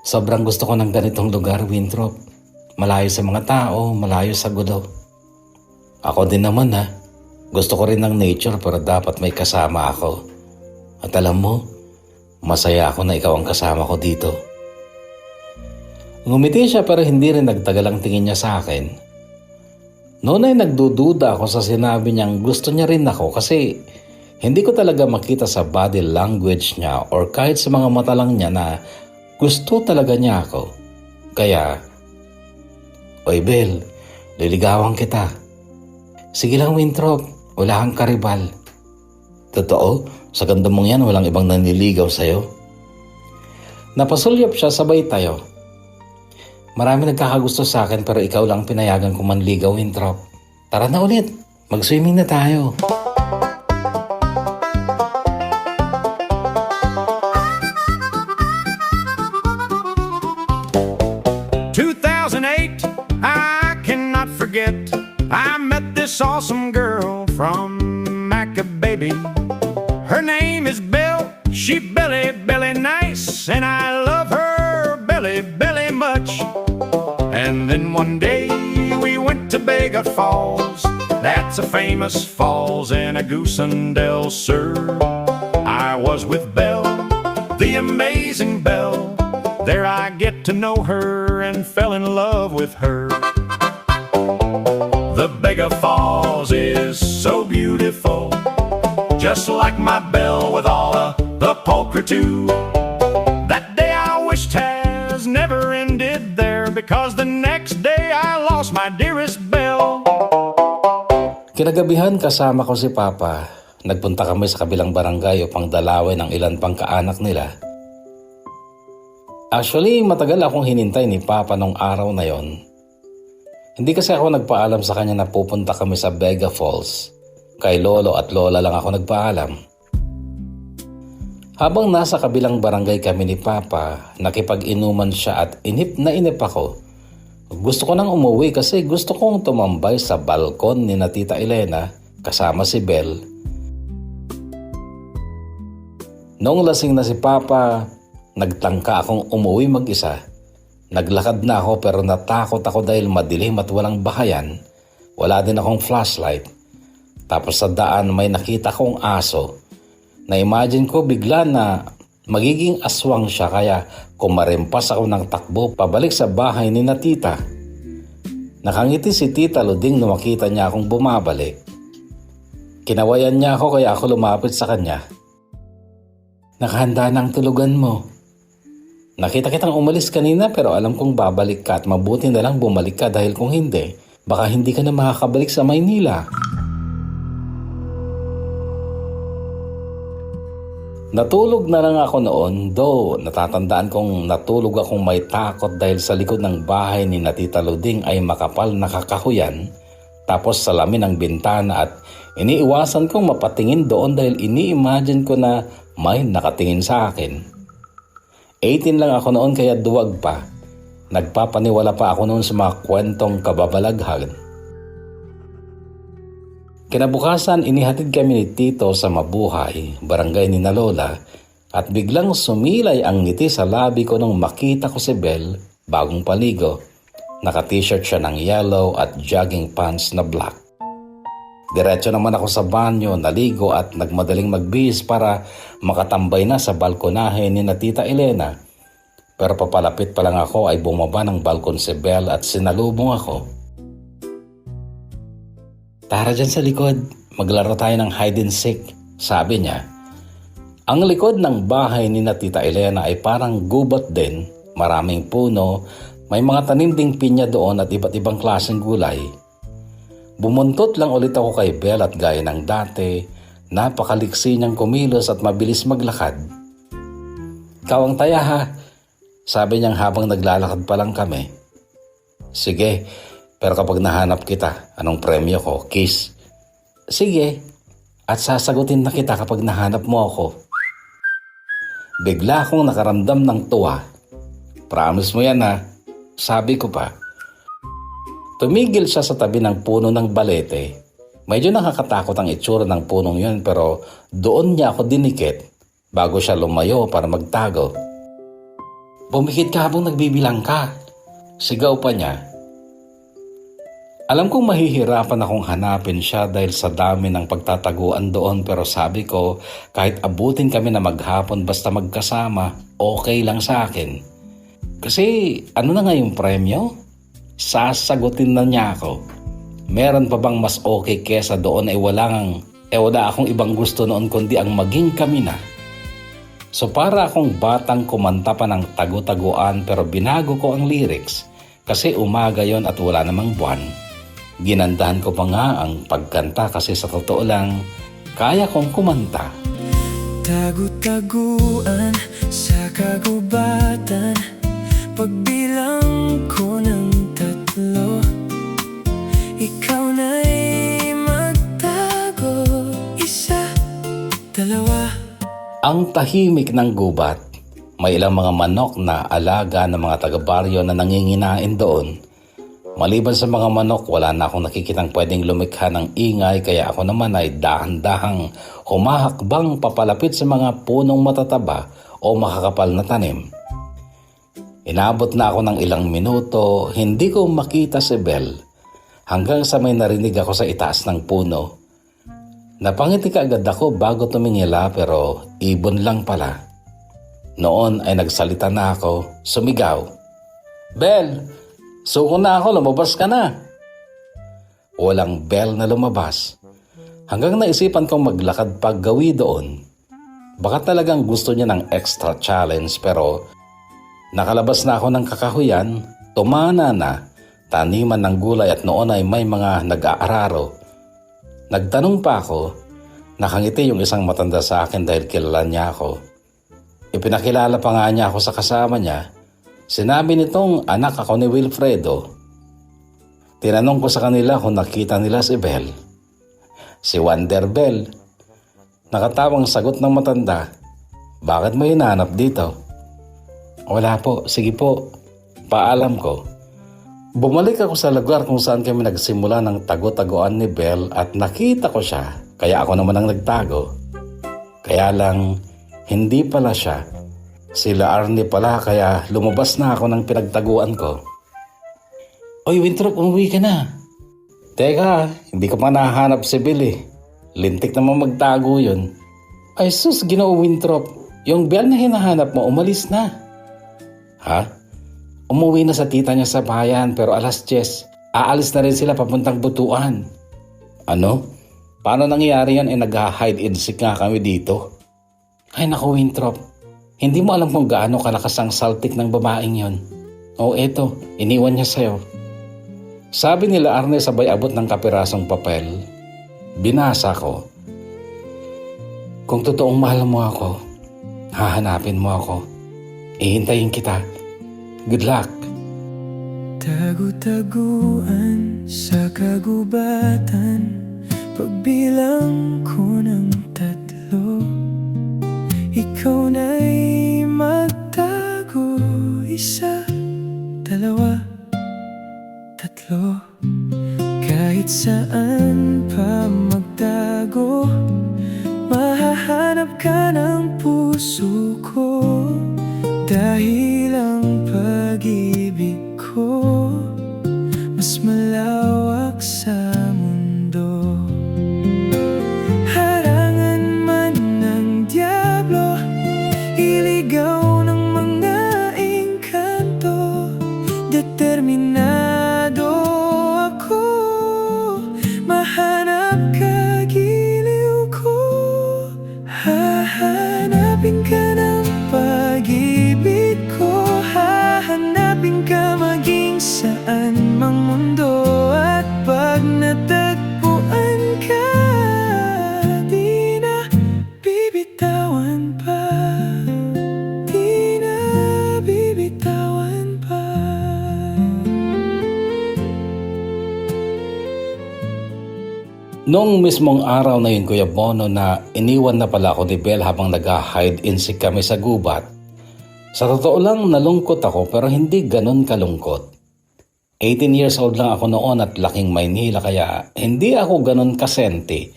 Sobrang gusto ko ng ganitong lugar, Winthrop. Malayo sa mga tao, malayo sa gulo. Ako din naman ha. Gusto ko rin ng nature pero dapat may kasama ako. At alam mo, masaya ako na ikaw ang kasama ko dito. Ngumiti siya pero hindi rin nagtagal ang tingin niya sa akin. Noon ay nagdududa ako sa sinabi niyang gusto niya rin ako kasi hindi ko talaga makita sa body language niya or kahit sa mga mata lang niya na gusto talaga niya ako. Kaya, Oy Bel, liligawan kita. Sige lang Winthrop, wala kang karibal. Totoo? Sa ganda mong yan, walang ibang nanliligaw sa'yo? Napasulyap siya, sabay tayo. Marami nagkakagusto sa akin pero ikaw lang pinayagan ko manligaw, Winthrop. Tara na ulit, mag-swimming na tayo. I cannot forget I met this awesome girl from Macabebe. Her name is Belle. She belly nice, and I love her belly much. And then one day we went to Bega Falls. That's a famous falls in a Goosendale, sir. I was with Belle, the amazing Belle. There I get to know her and fell in love with her. The Bega Falls is so beautiful, just like my Belle with all the polka too. That day I wished has never ended there, because the next day I lost my dearest Belle. Kinagabihan kasama ko si Papa. Nagpunta kami sa kabilang barangay upang dalawin ang ilan pang kaanak nila. Actually, matagal akong hinintay ni Papa nung araw na yon. Hindi kasi ako nagpaalam sa kanya na pupunta kami sa Bega Falls. Kay Lolo at Lola lang ako nagpaalam. Habang nasa kabilang barangay kami ni Papa, nakipag-inuman siya at inip na inip ako. Gusto ko nang umuwi kasi gusto kong tumambay sa balkon ni na Tita Elena kasama si Belle. Noong lasing na si Papa, nagtangka akong umuwi mag-isa. Naglakad na ako pero natakot ako dahil madilim at walang bahayan. Wala din akong flashlight. Tapos sa daan may nakita kong aso. Na-imagine ko bigla na magiging aswang siya kaya kumarempas ako ng takbo pabalik sa bahay ni na Tita. Nakangiti si Tita Luding nung makita niya akong bumabalik. Kinawayan niya ako kaya ako lumapit sa kanya. Nakahanda na ang tulugan mo. Nakita kitang umalis kanina pero alam kong babalik ka at mabuti na lang bumalik ka dahil kung hindi, baka hindi ka na makakabalik sa Maynila. Natulog na lang ako noon, though natatandaan kong natulog akong may takot dahil sa likod ng bahay ni na Tita Luding ay makapal na kakahuyan, tapos salamin ang bintana at iniiwasan kong mapatingin doon dahil ini-imagine ko na may nakatingin sa akin. 18 lang ako noon kaya duwag pa. Nagpapaniwala pa ako noon sa mga kwentong kababalaghan. Kinabukasan, inihatid kami ni Tito sa Mabuhay, barangay ni na Lola, at biglang sumilay ang ngiti sa labi ko nung makita ko si Bel, bagong paligo. Naka-t-shirt siya ng yellow at jogging pants na black. Diretso naman ako sa banyo, naligo at nagmadaling magbihis para makatambay na sa balkonahe ni na Tita Elena. Pero papalapit pa lang ako ay bumaba ng balkon si Bel at sinalubong ako. Tara dyan sa likod, maglaro tayo ng hide and seek, sabi niya. Ang likod ng bahay ni na Tita Elena ay parang gubat din, maraming puno, may mga tanim ding pinya doon at iba't ibang klaseng gulay. Bumuntot lang ulit ako kay Bel at gaya ng dati, napakaliksi niyang kumilos at mabilis maglakad. Ikaw ang taya ha, sabi niyang habang naglalakad pa lang kami. Sige, pero kapag nahanap kita, anong premyo ko? Kiss. Sige, at sasagutin na kita kapag nahanap mo ako. Bigla akong nakaramdam ng tuwa. Promise mo yan ha, sabi ko pa. Tumigil siya sa tabi ng puno ng balete. Medyo nakakatakot ang itsura ng punong yun pero doon niya ako dinikit bago siya lumayo para magtago. Bumikit ka habang nagbibilang ka. Sigaw pa niya. Alam kong mahihirapan akong hanapin siya dahil sa dami ng pagtataguan doon pero sabi ko kahit abutin kami na maghapon basta magkasama, okay lang sa akin. Kasi ano na nga yung premyo? Sasagutin na niya ako. Meron pa bang mas okay kesa doon ay wala akong ibang gusto noon kundi ang maging kami na. So para akong batang kumanta pa ng tagu-taguan pero binago ko ang lyrics kasi umaga yon at wala namang buwan. Ginandahan ko pa nga ang pagkanta kasi sa totoo lang, kaya kong kumanta. Tagu-taguan sa kagubatan, pagbilang ko ng 3, ikaw na'y magtago. 1, 2. Ang tahimik ng gubat, may ilang mga manok na alaga ng mga taga-baryo na nanginginain doon. Maliban sa mga manok, wala na akong nakikitang pwedeng lumikha ng ingay kaya ako naman ay dahan-dahang humahakbang papalapit sa mga punong matataba o makakapal na tanim. Inabot na ako ng ilang minuto, hindi ko makita si Bel hanggang sa may narinig ako sa itaas ng puno. Napangiti kaagad ako bago tumingila pero ibon lang pala. Noon ay nagsalita na ako, sumigaw. Bel! Suko na ako, lumabas ka na. Walang Bel na lumabas. Hanggang naisipan kong maglakad paggawi doon. Baka talagang gusto niya ng extra challenge pero nakalabas na ako ng kakahuyan, tumana na, taniman ng gulay at noon ay may mga nag-aararo. Nagtanong pa ako, nakangiti yung isang matanda sa akin dahil kilala niya ako. Ipinakilala pa nga niya ako sa kasama niya. Sinabi nitong anak ako ni Wilfredo. Tinanong ko sa kanila kung nakita nila si Bel. Si Wonder Bel. Nakatawang sagot ng matanda. Bakit mo hinanap dito? Wala po, sige po. Paalam ko. Bumalik ako sa lugar kung saan kami nagsimula ng tago-tagoan ni Bel at nakita ko siya. Kaya ako naman ang nagtago. Kaya lang, hindi pala siya. Sila Arnie pala kaya lumabas na ako ng pinagtaguan ko. Oy Winthrop, umuwi ka na. Teka, hindi ko pa nahanap si Bel eh. Lintik naman magtago yun. Ay sus, Ginoo Winthrop. Yung Bel na hinahanap mo, umalis na. Ha? Umuwi na sa tita niya sa bayan pero 10:00. Aalis na rin sila papuntang Butuan. Ano? Paano nangyari yan? Nag-hide and seek nga kami dito. Ay naku Winthrop. Hindi mo alam kung gaano kalakas ang saltik ng babaeng yon. O eto, iniwan niya sa'yo. Sabi nila Arne sabay abot ng kapirasong papel. Binasa ko. Kung totoong mahal mo ako, Hahanapin mo ako. Ihintayin kita. Good luck. Tagu-taguan sa kagubatan, pagbilang ko ng 3, ikaw na'y magtago. 1, 2, 3. Kahit saan pa magtago, mahahanap ka ng puso ko. Dahil ang pag-ibig ko mas malawak sa mundo. Harangan man ng dyablo, iligaw ng mga engkanto, determinado ako mahanap ka, giliw ko. Hahanapin ka ng pag-ibig ko, hahanapin ka maging saan mang mundo. At pag natagpuan ka, di na bibitawan pa, di na bibitawan pa. Noong mismong araw na yun, Kuya Bono, na iniwan na pala ako ni Belle habang nag-hide and seek kami sa gubat. Sa totoo lang, nalungkot ako pero hindi ganun kalungkot. 18 years old lang ako noon at laking Maynila kaya hindi ako ganun kasente.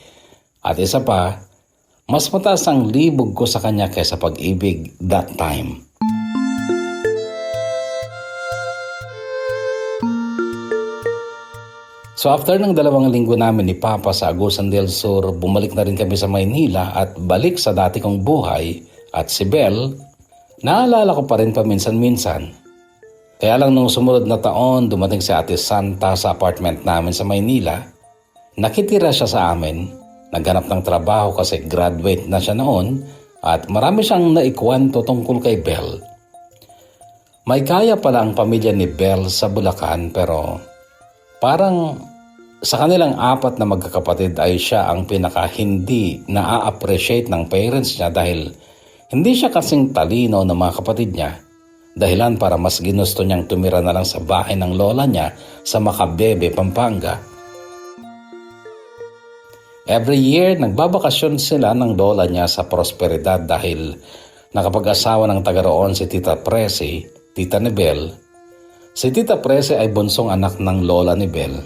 At isa pa, mas mataas ang libog ko sa kanya kaysa pag-ibig that time. So after ng 2 linggo namin ni Papa sa Agusan del Sur, bumalik na rin kami sa Maynila at balik sa dati kong buhay. At si Belle, naalala ko pa rin paminsan-minsan. Kaya lang nung sumunod na taon, dumating si Ate Santa sa apartment namin sa Maynila. Nakitira siya sa amin, naghanap ng trabaho kasi graduate na siya noon at marami siyang naikwento tungkol kay Belle. May kaya pala ang pamilya ni Belle sa Bulacan pero parang sa kanilang 4 na magkakapatid ay siya ang pinaka hindi na-appreciate ng parents niya dahil hindi siya kasing talino ng mga kapatid niya. Dahilan para mas ginusto niyang tumira na lang sa bahay ng lola niya sa Macabebe, Pampanga. Every year, nagbabakasyon sila ng lola niya sa Prosperidad dahil nakapag-asawa ng taga roon si Tita Presi, tita ni Belle. Si Tita Presi ay bunsong anak ng lola ni Belle.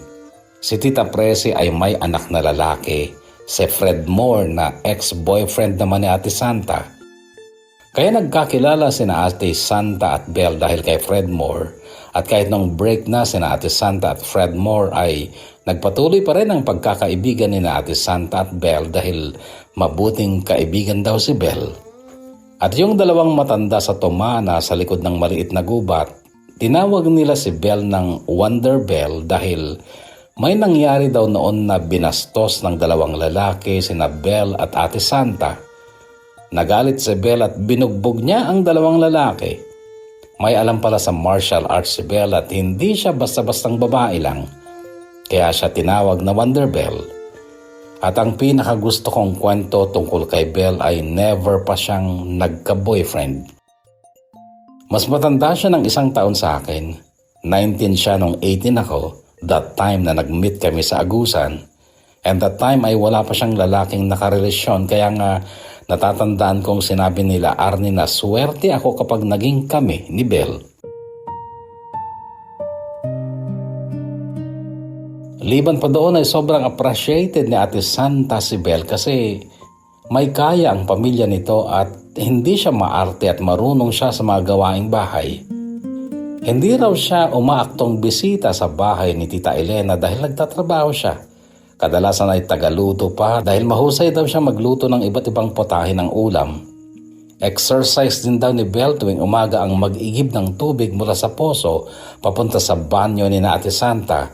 Si Tita Presi ay may anak na lalaki, si Fred Moore na ex-boyfriend naman ni Ate Santa. Kaya nagkakilala sina Ate Santa at Belle dahil kay Fred Moore at kahit nung break na sina Ate Santa at Fred Moore ay nagpatuloy pa rin ang pagkakaibigan ni Ate Santa at Belle dahil mabuting kaibigan daw si Belle. At yung 2 matanda sa Tomana sa likod ng maliit na gubat, tinawag nila si Belle ng Wonder Belle dahil may nangyari daw noon na binastos ng 2 lalaki sina Belle at Ate Santa. Nagalit si Belle at binugbog niya ang 2 lalaki. May alam pala sa martial arts si Belle at hindi siya basta-bastang babae lang. Kaya siya tinawag na Wonder Belle. At ang pinakagusto kong kwento tungkol kay Belle ay never pa siyang nagka-boyfriend. Mas matanda siya ng 1 taon sa akin. 19 siya nung 18 ako, that time na nag-meet kami sa Agusan. And that time ay wala pa siyang lalaking nakarelasyon kaya nga natatandaan kong sinabi nila Arnie na swerte ako kapag naging kami ni Belle. Liban pa doon ay sobrang appreciated ni Ate Santa si Belle kasi may kaya ang pamilya nito at hindi siya maarte at marunong siya sa mga gawaing bahay. Hindi raw siya umaaktong bisita sa bahay ni Tita Elena dahil nagtatrabaho siya. Kadalasan ay tagaluto pa dahil mahusay daw siya magluto ng iba't ibang potahe ng ulam. Exercise din daw ni Belle tuwing umaga ang mag-igib ng tubig mula sa poso papunta sa banyo ni Ate Santa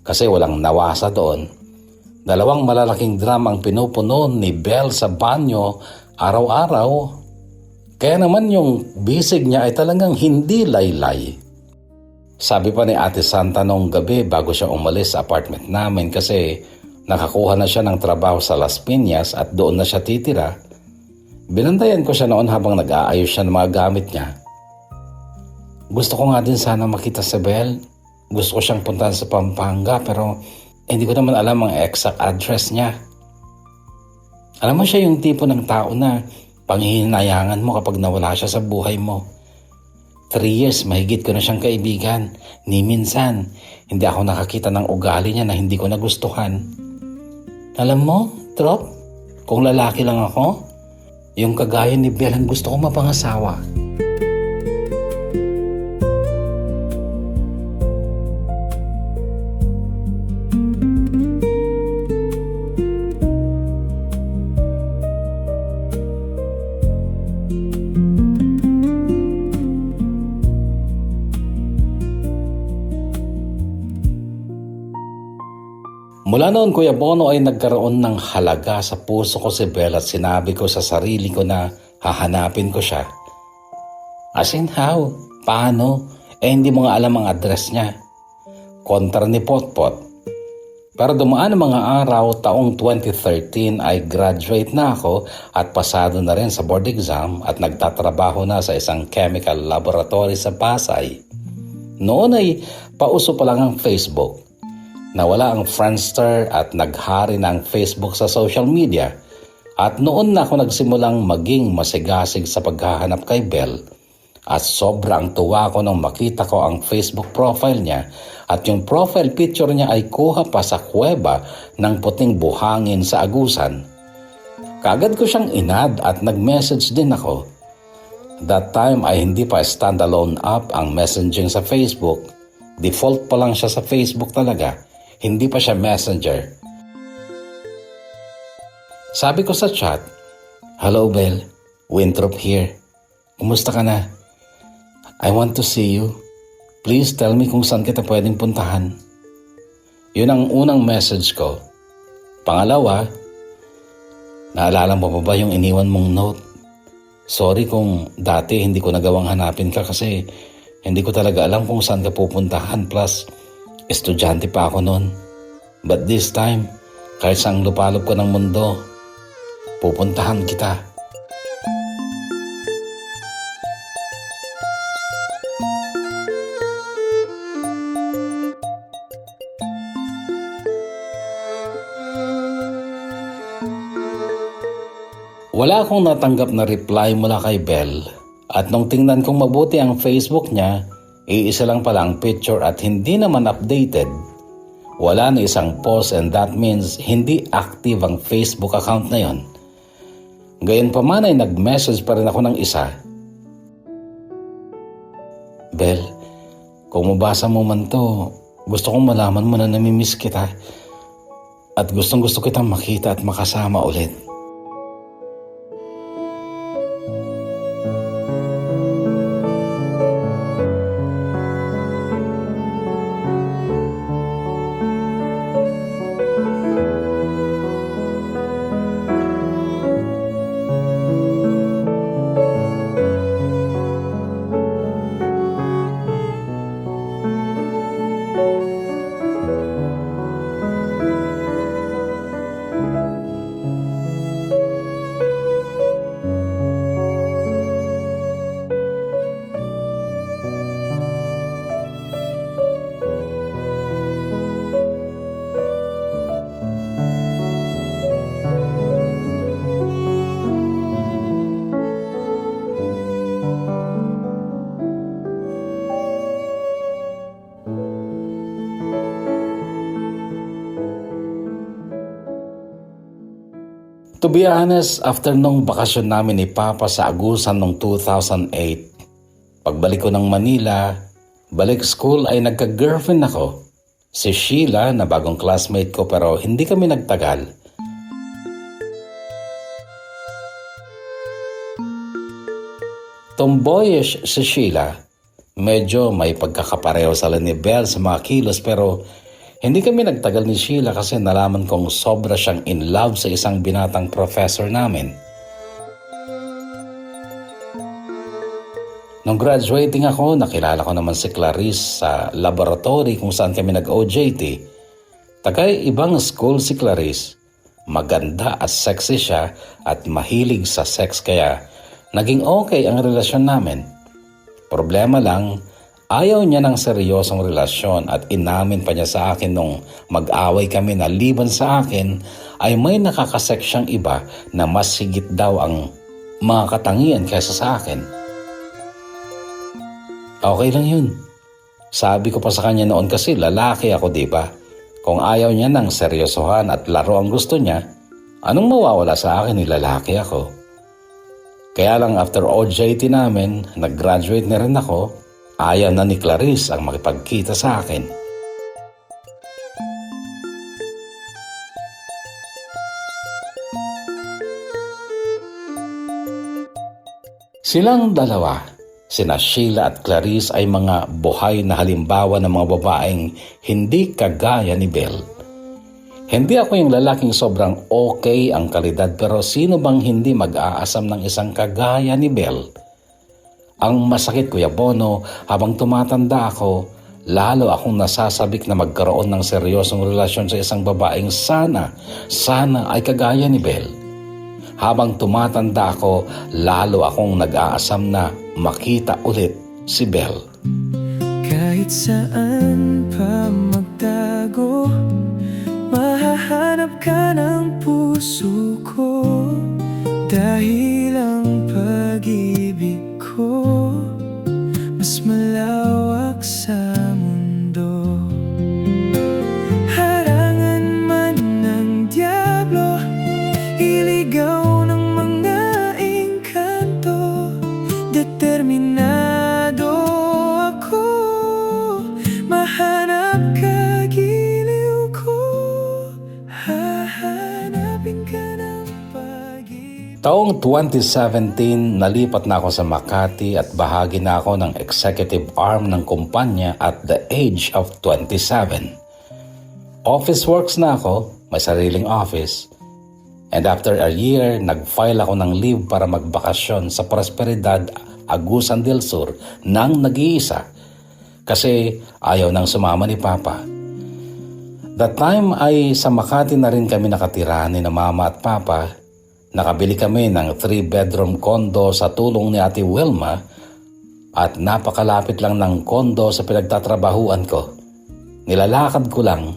kasi walang nawasa doon. 2 malalaking drum ang pinupuno ni Belle sa banyo araw-araw. Kaya naman yung bisig niya ay talagang hindi laylay. Sabi pa ni Ate Santa nung gabi bago siya umalis sa apartment namin kasi nakakuha na siya ng trabaho sa Las Piñas at doon na siya titira. Binantayan ko siya noon habang nag-aayos siya ng mga gamit niya. Gusto ko nga din sana makita si Belle. Gusto ko siyang puntahan sa Pampanga pero hindi ko naman alam ang exact address niya. Alam mo, siya yung tipo ng tao na panghihinayangan mo kapag nawala siya sa buhay mo. 3 years mahigit ko na siyang kaibigan. Ni minsan, hindi ako nakakita ng ugali niya na hindi ko nagustuhan. Alam mo, Trop, kung lalaki lang ako, yung kagaya ni Belle ang gusto ko mapangasawa. Mula noon, Kuya Bono, ay nagkaroon ng halaga sa puso ko si Belle at sinabi ko sa sarili ko na hahanapin ko siya. As in how? Paano? Hindi mo nga alam ang address niya. Kontra ni Potpot. Pero dumaan ang mga araw, taong 2013 ay graduate na ako at pasado na rin sa board exam at nagtatrabaho na sa isang chemical laboratory sa Pasay. Noon ay pauso pa lang ang Facebook. Nawala ang Friendster at naghari na ang Facebook sa social media at noon na ako nagsimulang maging masigasig sa paghahanap kay Belle at sobrang tuwa ko nung makita ko ang Facebook profile niya at yung profile picture niya ay kuha pa sa kuweba ng puting buhangin sa Agusan. Kaagad ko siyang inad at nag-message din ako. That time ay hindi pa standalone app ang messaging sa Facebook. Default pa lang siya sa Facebook talaga. Hindi pa siya messenger. Sabi ko sa chat, "Hello Belle, Winthrop here. Kumusta ka na? I want to see you. Please tell me kung saan kita pwedeng puntahan." Yun ang unang message ko. Pangalawa, naalala mo pa ba yung iniwan mong note? Sorry kung dati hindi ko nagawang hanapin ka kasi hindi ko talaga alam kung saan ka pupuntahan, plus estudyante pa ako noon. But this time, kahit saang lupalop ko ng mundo, pupuntahan kita. Wala akong natanggap na reply mula kay Belle at nung tingnan kong mabuti ang Facebook niya, iisa lang pala ang picture at hindi naman updated. Wala na isang post and that means hindi active ang Facebook account na yon. Gayunpaman ay nag-message pa rin ako ng isa. Belle, kung mabasa mo man to, gusto kong malaman mo na namimiss kita at gustong gusto kitang makita at makasama ulit. To be honest, after nung bakasyon namin ni Papa sa Agusan noong 2008, pagbalik ko ng Manila, balik school ay nagka-girlfriend ako. Si Sheila na bagong classmate ko pero hindi kami nagtagal. Tomboyish si Sheila. Medyo may pagkakapareho sa ni Belle sa mga kilos pero hindi kami nagtagal ni Sheila kasi nalaman kong sobra siyang in love sa isang binatang professor namin. Nung graduating ako, nakilala ko naman si Clarice sa laboratory kung saan kami nag-OJT. Tagay ibang school si Clarice. maganda at sexy siya at mahilig sa sex kaya naging okay ang relasyon namin. Problema lang, ayaw niya ng seryosong relasyon at inamin pa niya sa akin nung mag-away kami na liban sa akin ay may nakakasex siyang iba na mas higit daw ang mga katangian kaysa sa akin. Okay lang yun. Sabi ko pa sa kanya noon kasi lalaki ako, diba? Kung ayaw niya ng seryosohan at laro ang gusto niya, anong mawawala sa akin ni lalaki ako? Kaya lang after OJT namin, nag-graduate na rin ako, ayaw na ni Clarice ang makipagkita sa akin. Silang dalawa, sina Sheila at Clarice ay mga buhay na halimbawa ng mga babaeng hindi kagaya ni Belle. Hindi ako yung lalaking sobrang okay ang kalidad pero sino bang hindi mag-aasam ng isang kagaya ni Belle? Ang masakit, Kuya Bono, habang tumatanda ako, lalo akong nasasabik na magkaroon ng seryosong relasyon sa isang babaeng sana ay kagaya ni Belle. Habang tumatanda ako, lalo akong nag-aasam na makita ulit si Belle. Kahit saan pa magtago, mahahanap ka ng puso ko. Dahil ang pag-ibig ko mas malawak sa mundo. Harangan man ng diablo, iligaw ng mga engkanto, determinado ako mahanap ka, giliw ko, hahanapin ka ng pag-ibig. Taong 2017, nalipat na ako sa Makati at bahagi na ako ng executive arm ng kumpanya at the age of 27. Office works na ako, may sariling office. And after a year, nag-file ako ng leave para magbakasyon sa Prosperidad, Agusan del Sur nang nag-iisa kasi ayaw nang sumama ni Papa. That time ay sa Makati na rin kami nakatira ni na Mama at Papa. Nakabili kami ng 3-bedroom condo sa tulong ni Ate Wilma at napakalapit lang ng condo sa pinagtatrabahuan ko. Nilalakad ko lang,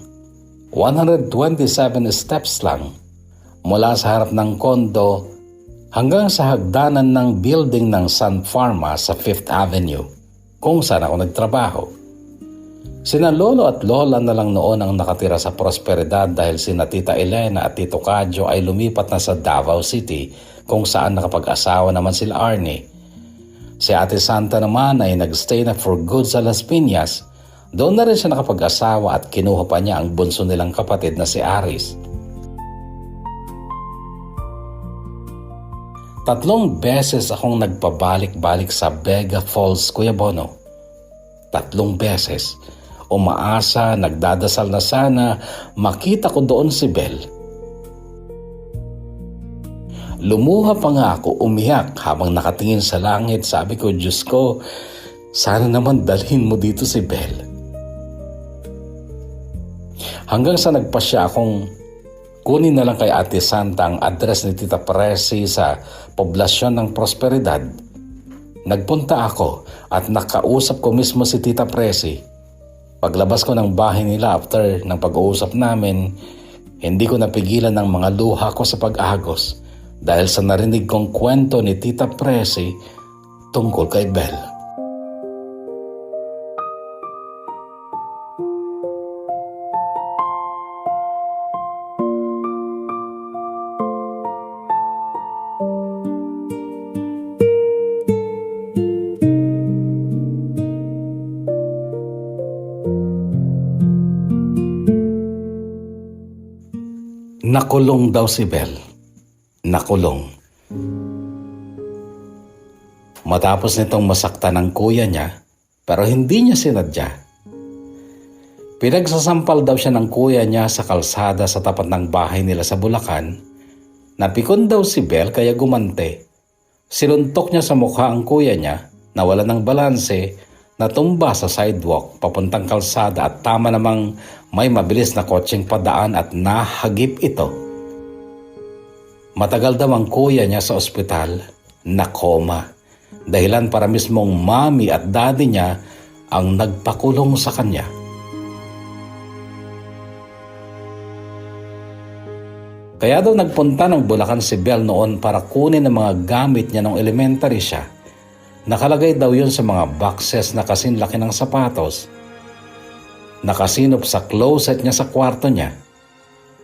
127 steps lang mula sa harap ng kondo hanggang sa hagdanan ng building ng Sun Pharma sa 5th Avenue kung saan ako nagtrabaho. Sina lolo at lola na lang noon ang nakatira sa Prosperidad dahil sina Tita Elena at Tito Kadyo ay lumipat na sa Davao City kung saan nakapag-asawa naman sila Arnie. Si Ate Santa naman ay nagstay na for good sa Las Piñas. Doon na rin siya nakapag-asawa at kinuha pa niya ang bunso nilang kapatid na si Aris. 3 beses akong nagpabalik-balik sa Vega Falls, Kuya Bono. 3 beses. Umaasa, nagdadasal na sana makita ko doon si Belle. Lumuha pa nga ako, umiyak habang nakatingin sa langit. Sabi ko, Diyos ko, sana naman dalhin mo dito si Belle. Hanggang sa nagpasya akong kunin na lang kay Ate Santa ang address ni Tita Presi sa poblasyon ng Prosperidad. Nagpunta ako at nakausap ko mismo si Tita Presi. Paglabas ko ng bahay nila after ng pag-uusap namin, hindi ko napigilan ng mga luha ko sa pag-agos dahil sa narinig kong kwento ni Tita Presi tungkol kay Belle. Nakulong daw si Belle. Nakulong. Matapos nitong masaktan ng kuya niya, pero hindi niya sinadya. Pinagsasampal daw siya ng kuya niya sa kalsada sa tapat ng bahay nila sa Bulacan. Napikon daw si Belle kaya gumante. Sinuntok niya sa mukha ang kuya niya, nawala ng balanse, natumba sa sidewalk papuntang kalsada at tama namang may mabilis na kotseng padaan at nahagip ito. Matagal daw ang kuya niya sa ospital na coma. Dahilan para mismong mami at daddy niya ang nagpakulong sa kanya. Kaya daw nagpunta ng Bulacan si Belle noon para kunin ang mga gamit niya nung elementary siya. Nakalagay daw yun sa mga boxes na kasing laki ng sapatos. Nakasinop sa closet niya sa kwarto niya.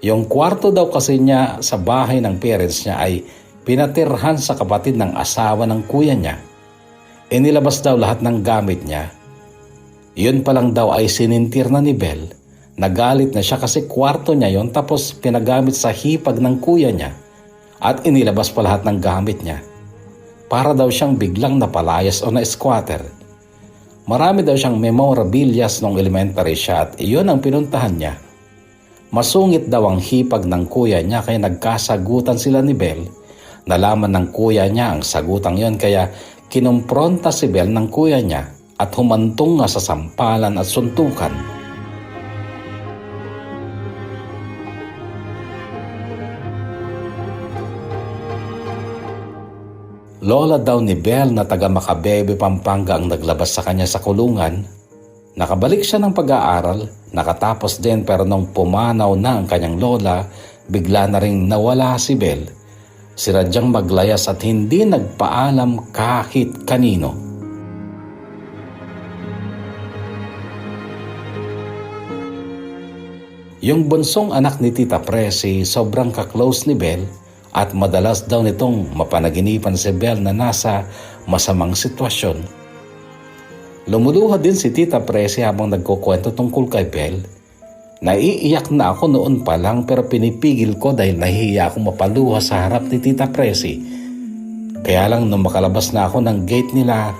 Yung kwarto daw kasi niya sa bahay ng parents niya ay pinatirhan sa kapatid ng asawa ng kuya niya. Inilabas daw lahat ng gamit niya. Yun pa lang daw ay sinintir na ni Belle. Nagalit na siya kasi kwarto niya yon tapos pinagamit sa hipag ng kuya niya at inilabas pa lahat ng gamit niya. Para daw siyang biglang napalayas o na-squatter. Marami daw siyang memorabilias nung elementary siya at iyon ang pinuntahan niya. Masungit daw ang hipag ng kuya niya kaya nagkasagutan sila ni Belle. Nalaman ng kuya niya ang sagutang yon kaya kinumpronta si Belle ng kuya niya at humantong nga sa sampalan at suntukan. Lola daw ni Belle na taga Macabebe, Pampanga ang naglabas sa kanya sa kulungan. Nakabalik siya ng pag-aaral, nakatapos din pero nung pumanaw na ang kanyang lola, bigla na ring nawala si Belle. Siradyang maglayas at hindi nagpaalam kahit kanino. Yung bunsong anak ni Tita Presi sobrang ka-close ni Belle at madalas daw nitong mapanaginipan si Belle na nasa masamang sitwasyon. Lumuluha din si Tita Presi habang nagkukwento tungkol kay Belle. Naiiyak na ako noon pa lang pero pinipigil ko dahil nahihiya akong mapaluha sa harap ni Tita Presi. Kaya lang nung makalabas na ako ng gate nila,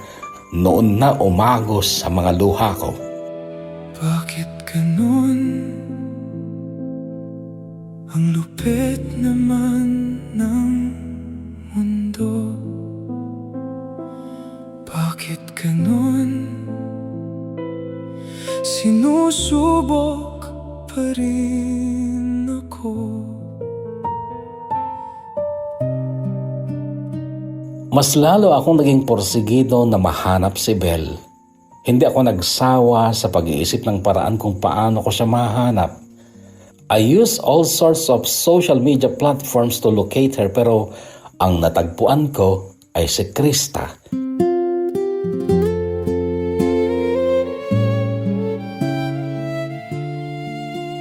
noon na umagos sa mga luha ko. Bakit ganun? Ang lupit naman ng mundo. Bakit ganun? Sinusubok pa rin ako. Mas lalo akong naging porsigido na mahanap si Belle. Hindi ako nagsawa sa pag-iisip ng paraan kung paano ko siya mahanap. I use all sorts of social media platforms to locate her pero ang natagpuan ko ay si Krista.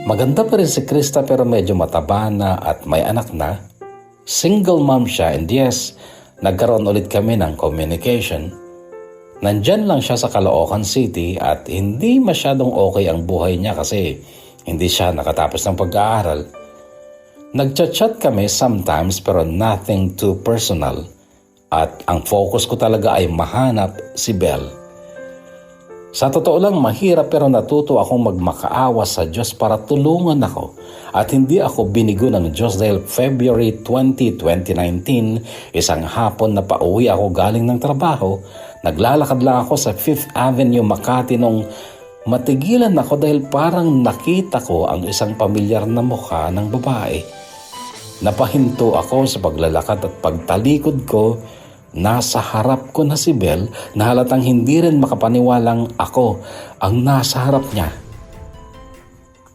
Maganda pa rin si Krista pero medyo mataba na at may anak na. Single mom siya and yes, nagkaroon ulit kami ng communication. Nandyan lang siya sa Caloocan City at hindi masyadong okay ang buhay niya kasi hindi siya nakatapos ng pag-aaral. Nagchat-chat kami sometimes pero nothing too personal. At ang focus ko talaga ay mahanap si Belle. Sa totoo lang mahirap pero natuto akong magmakaawa sa Diyos para tulungan ako. At hindi ako binigo ng Diyos dahil February 20, 2019, isang hapon na pauwi ako galing ng trabaho, naglalakad lang ako sa 5th Avenue, Makati nung matigilan ako dahil parang nakita ko ang isang pamilyar na mukha ng babae. Napahinto ako sa paglalakad at pagtalikod ko, nasa harap ko na si Belle na halatang hindi rin makapaniwalang ako ang nasa harap niya.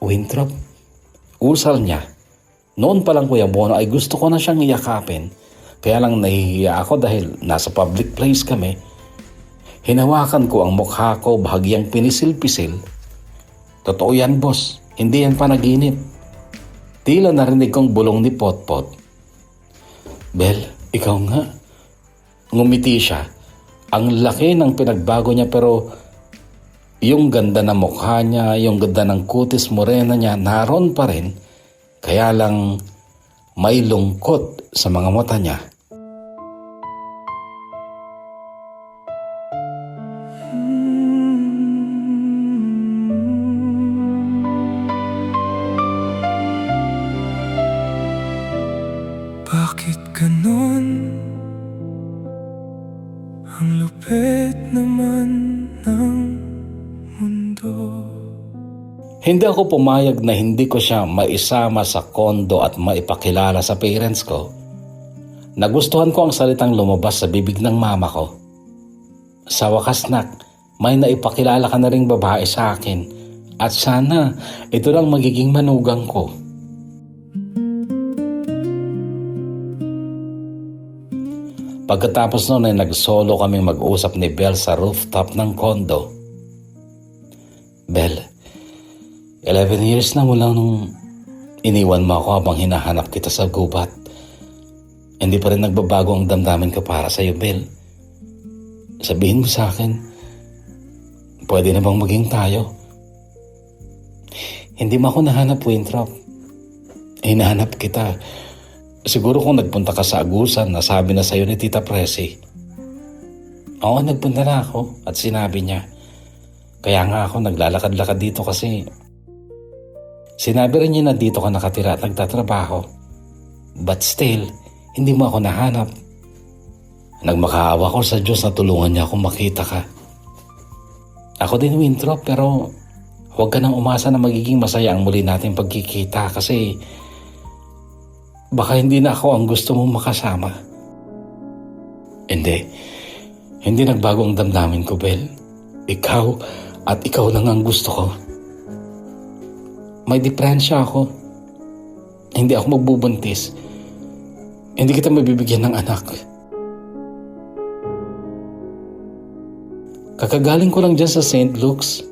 Winthrop, usal niya. Noon pa lang Kuya Bono ay gusto ko na siyang iyakapin. Kaya lang nahihiya ako dahil nasa public place kami. Hinawakan ko ang mukha ko bahagyang pinisil-pisil. Totoo yan, boss. Hindi yan panaginip. Tila narinig kong bulong ni Potpot. Belle, ikaw nga. Ngumiti siya. Ang laki ng pinagbago niya pero yung ganda ng mukha niya, yung ganda ng kutis morena niya, naroon pa rin. Kaya lang may lungkot sa mga mata niya. Bakit ganun? Ang lupit naman ng mundo. Hindi ako pumayag na hindi ko siya maisama sa kondo at maipakilala sa parents ko. Nagustuhan ko ang salitang lumabas sa bibig ng mama ko. Sa wakas, nak, may naipakilala ka na ring babae sa akin at sana ito lang magiging manugang ko. Pagkatapos noon ay nagsolo kaming mag-usap ni Belle sa rooftop ng kondo. Belle, 11 years na mula nung iniwan mo ako habang hinahanap kita sa gubat. Hindi pa rin nagbabago ang damdamin ko para sa iyo, Belle. Sabihin mo sa akin, pwede na bang maging tayo? Hindi mo ako nahanap, Winthrop. Hinahanap kita. Siguro kung nagpunta ka sa Agusan, nasabi na sa'yo ni Tita Presi. Oo, nagpunta na ako at sinabi niya. Kaya nga ako naglalakad-lakad dito kasi sinabi rin niya na dito ka nakatira at nagtatrabaho. But still, hindi mo ako nahanap. Nagmakaawa ko sa Diyos na tulungan niya akong makita ka. Ako din, Winthrop, pero huwag ka nang umasa na magiging masaya ang muli nating pagkikita kasi baka hindi na ako ang gusto mong makasama. Hindi nagbago ang damdamin ko, Belle. Ikaw at ikaw lang ang gusto ko. May diferensya ako. Hindi ako magbubuntis. Hindi kita mabibigyan ng anak. Kakagaling ko lang dyan sa St. Luke's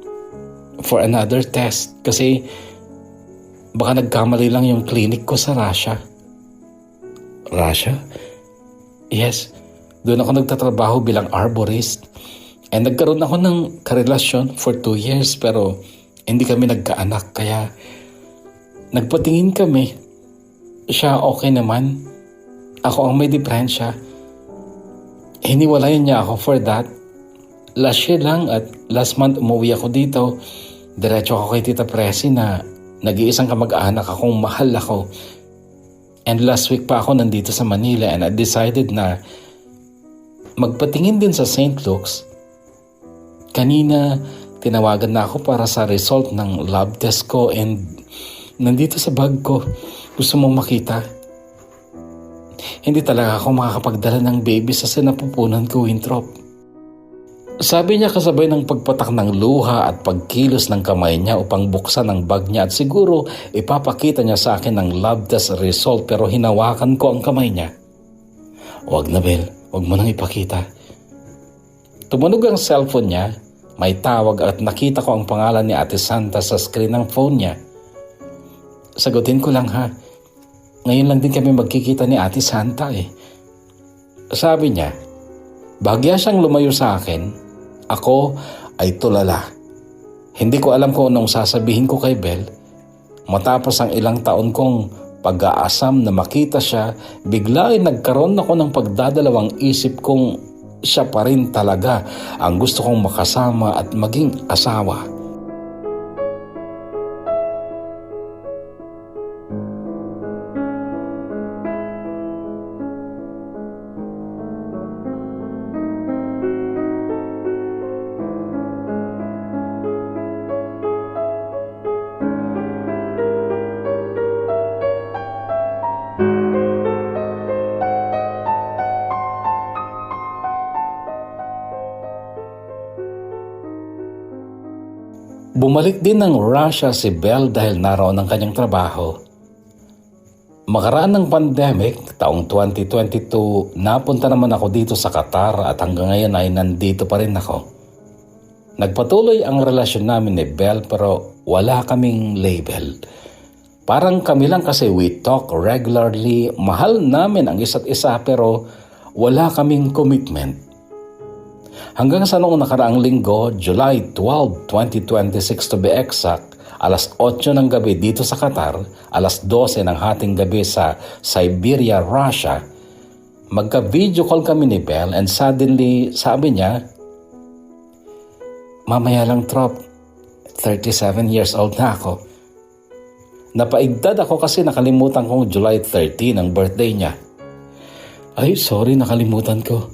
for another test kasi baka nagkamali lang yung clinic ko sa Russia. Russia? Yes, doon ako nagtatrabaho bilang arborist and nagkaroon ako ng karelasyon for 2 years pero hindi kami nagkaanak kaya nagpatingin kami. Siya okay naman. Ako ang may diferensya. Hiniwalayan niya ako for that. Last year lang at last month umuwi ako dito. Diretso ako kay Tita Presi na nag-iisang kamag-anak akong mahal ako. And last week pa ako nandito sa Manila and I decided na magpatingin din sa St. Luke's. Kanina, tinawagan na ako para sa result ng lab test ko and nandito sa bag ko. Gusto mong makita? Hindi talaga ako makakapagdala ng baby sa sinapupunan ko, Winthrop. Sabi niya kasabay ng pagpatak ng luha at pagkilos ng kamay niya upang buksan ang bag niya at siguro ipapakita niya sa akin ang lab test result pero hinawakan ko ang kamay niya. Huwag na, Belle. Huwag mo nang ipakita. Tumunog ang cellphone niya, may tawag at nakita ko ang pangalan ni Ate Santa sa screen ng phone niya. Sagutin ko lang ha. Ngayon lang din kami magkikita ni Ate Santa eh. Sabi niya, bahagya siyang lumayo sa akin. Ako ay tulala. Hindi ko alam kung anong sasabihin ko kay Belle. Matapos ang ilang taon kong pag-aasam na makita siya, bigla ay nagkaroon ako ng pagdadalawang isip kong siya pa rin talaga ang gusto kong makasama at maging asawa. Bumalik din ng Russia si Belle dahil naroon ang kanyang trabaho. Makaraan ng pandemic, taong 2022, napunta naman ako dito sa Qatar at hanggang ngayon ay nandito pa rin ako. Nagpatuloy ang relasyon namin ni Belle pero wala kaming label. Parang kami lang kasi we talk regularly, mahal namin ang isa't isa pero wala kaming commitment. Hanggang sa noong nakaraang linggo, July 12, 2026 to be exact, alas 8 ng gabi dito sa Qatar, alas 12 ng hating gabi sa Siberia, Russia, magka-video call kami ni Belle and suddenly sabi niya, mamaya lang trop, 37 years old na ako. Napaigdad ako kasi nakalimutan kong July 13 ang birthday niya. Ay, sorry, nakalimutan ko.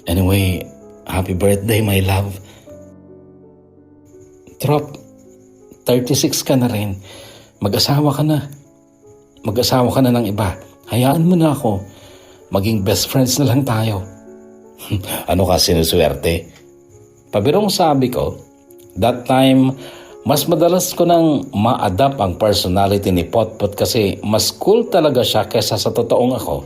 Anyway, happy birthday, my love. Trop, 36 ka na rin. Mag-asawa ka na. Mag-asawa ka na ng iba. Hayaan mo na ako. maging best friends na lang tayo. Ano ka sinuswerte? Pabirong sabi ko, that time, mas madalas ko nang ma-adapt ang personality ni Potpot kasi mas cool talaga siya kesa sa totoong ako.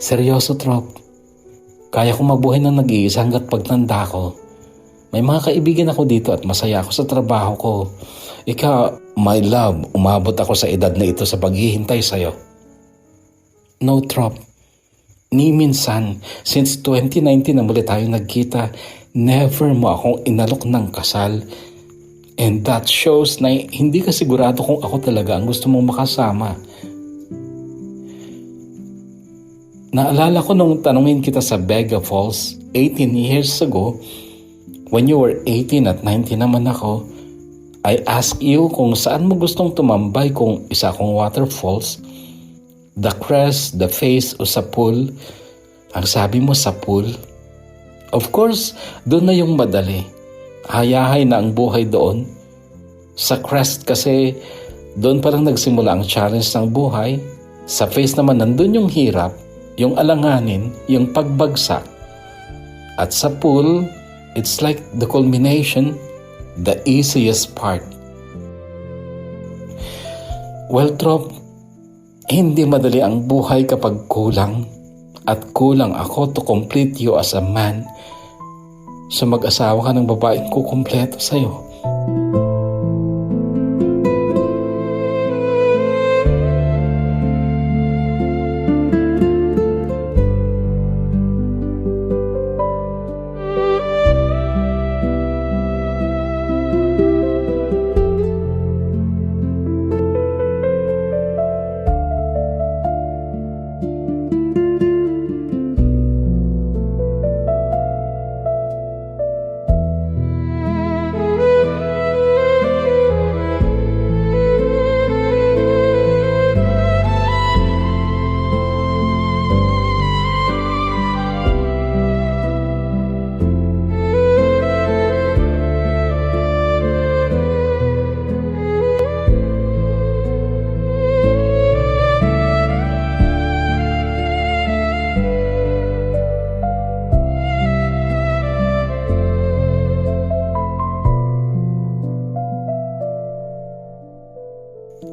Seryoso, Trop. Kaya ko mabuhay ng nag-iisa hanggat pagtanda ko. May mga kaibigan ako dito at masaya ako sa trabaho ko. My love, umabot ako sa edad na ito sa paghihintay sa'yo. No, Trop. Ni minsan, since 2019 na muli tayo nagkita, never mo akong inalok ng kasal. And that shows na hindi ka sigurado kung ako talaga ang gusto mong makasama. Naalala ko nung tanungin kita sa Vega Falls 18 years ago, when you were 18 at 19 naman ako, I asked you kung saan mo gustong tumambay, kung isa akong waterfalls, the crest, the face o sa pool. Ang sabi mo sa pool. Of course, doon na yung madali. Hayahay na ang buhay doon. Sa crest kasi, doon parang nagsimula ang challenge ng buhay. Sa face naman nandun yung hirap, yung alanganin, yung pagbagsak. At sa pool, it's like the culmination, the easiest part. Well, Trop, hindi madali ang buhay kapag kulang. At kulang ako to complete you as a man. So mag-asawa ka ng babaeng kukumpleto sa'yo.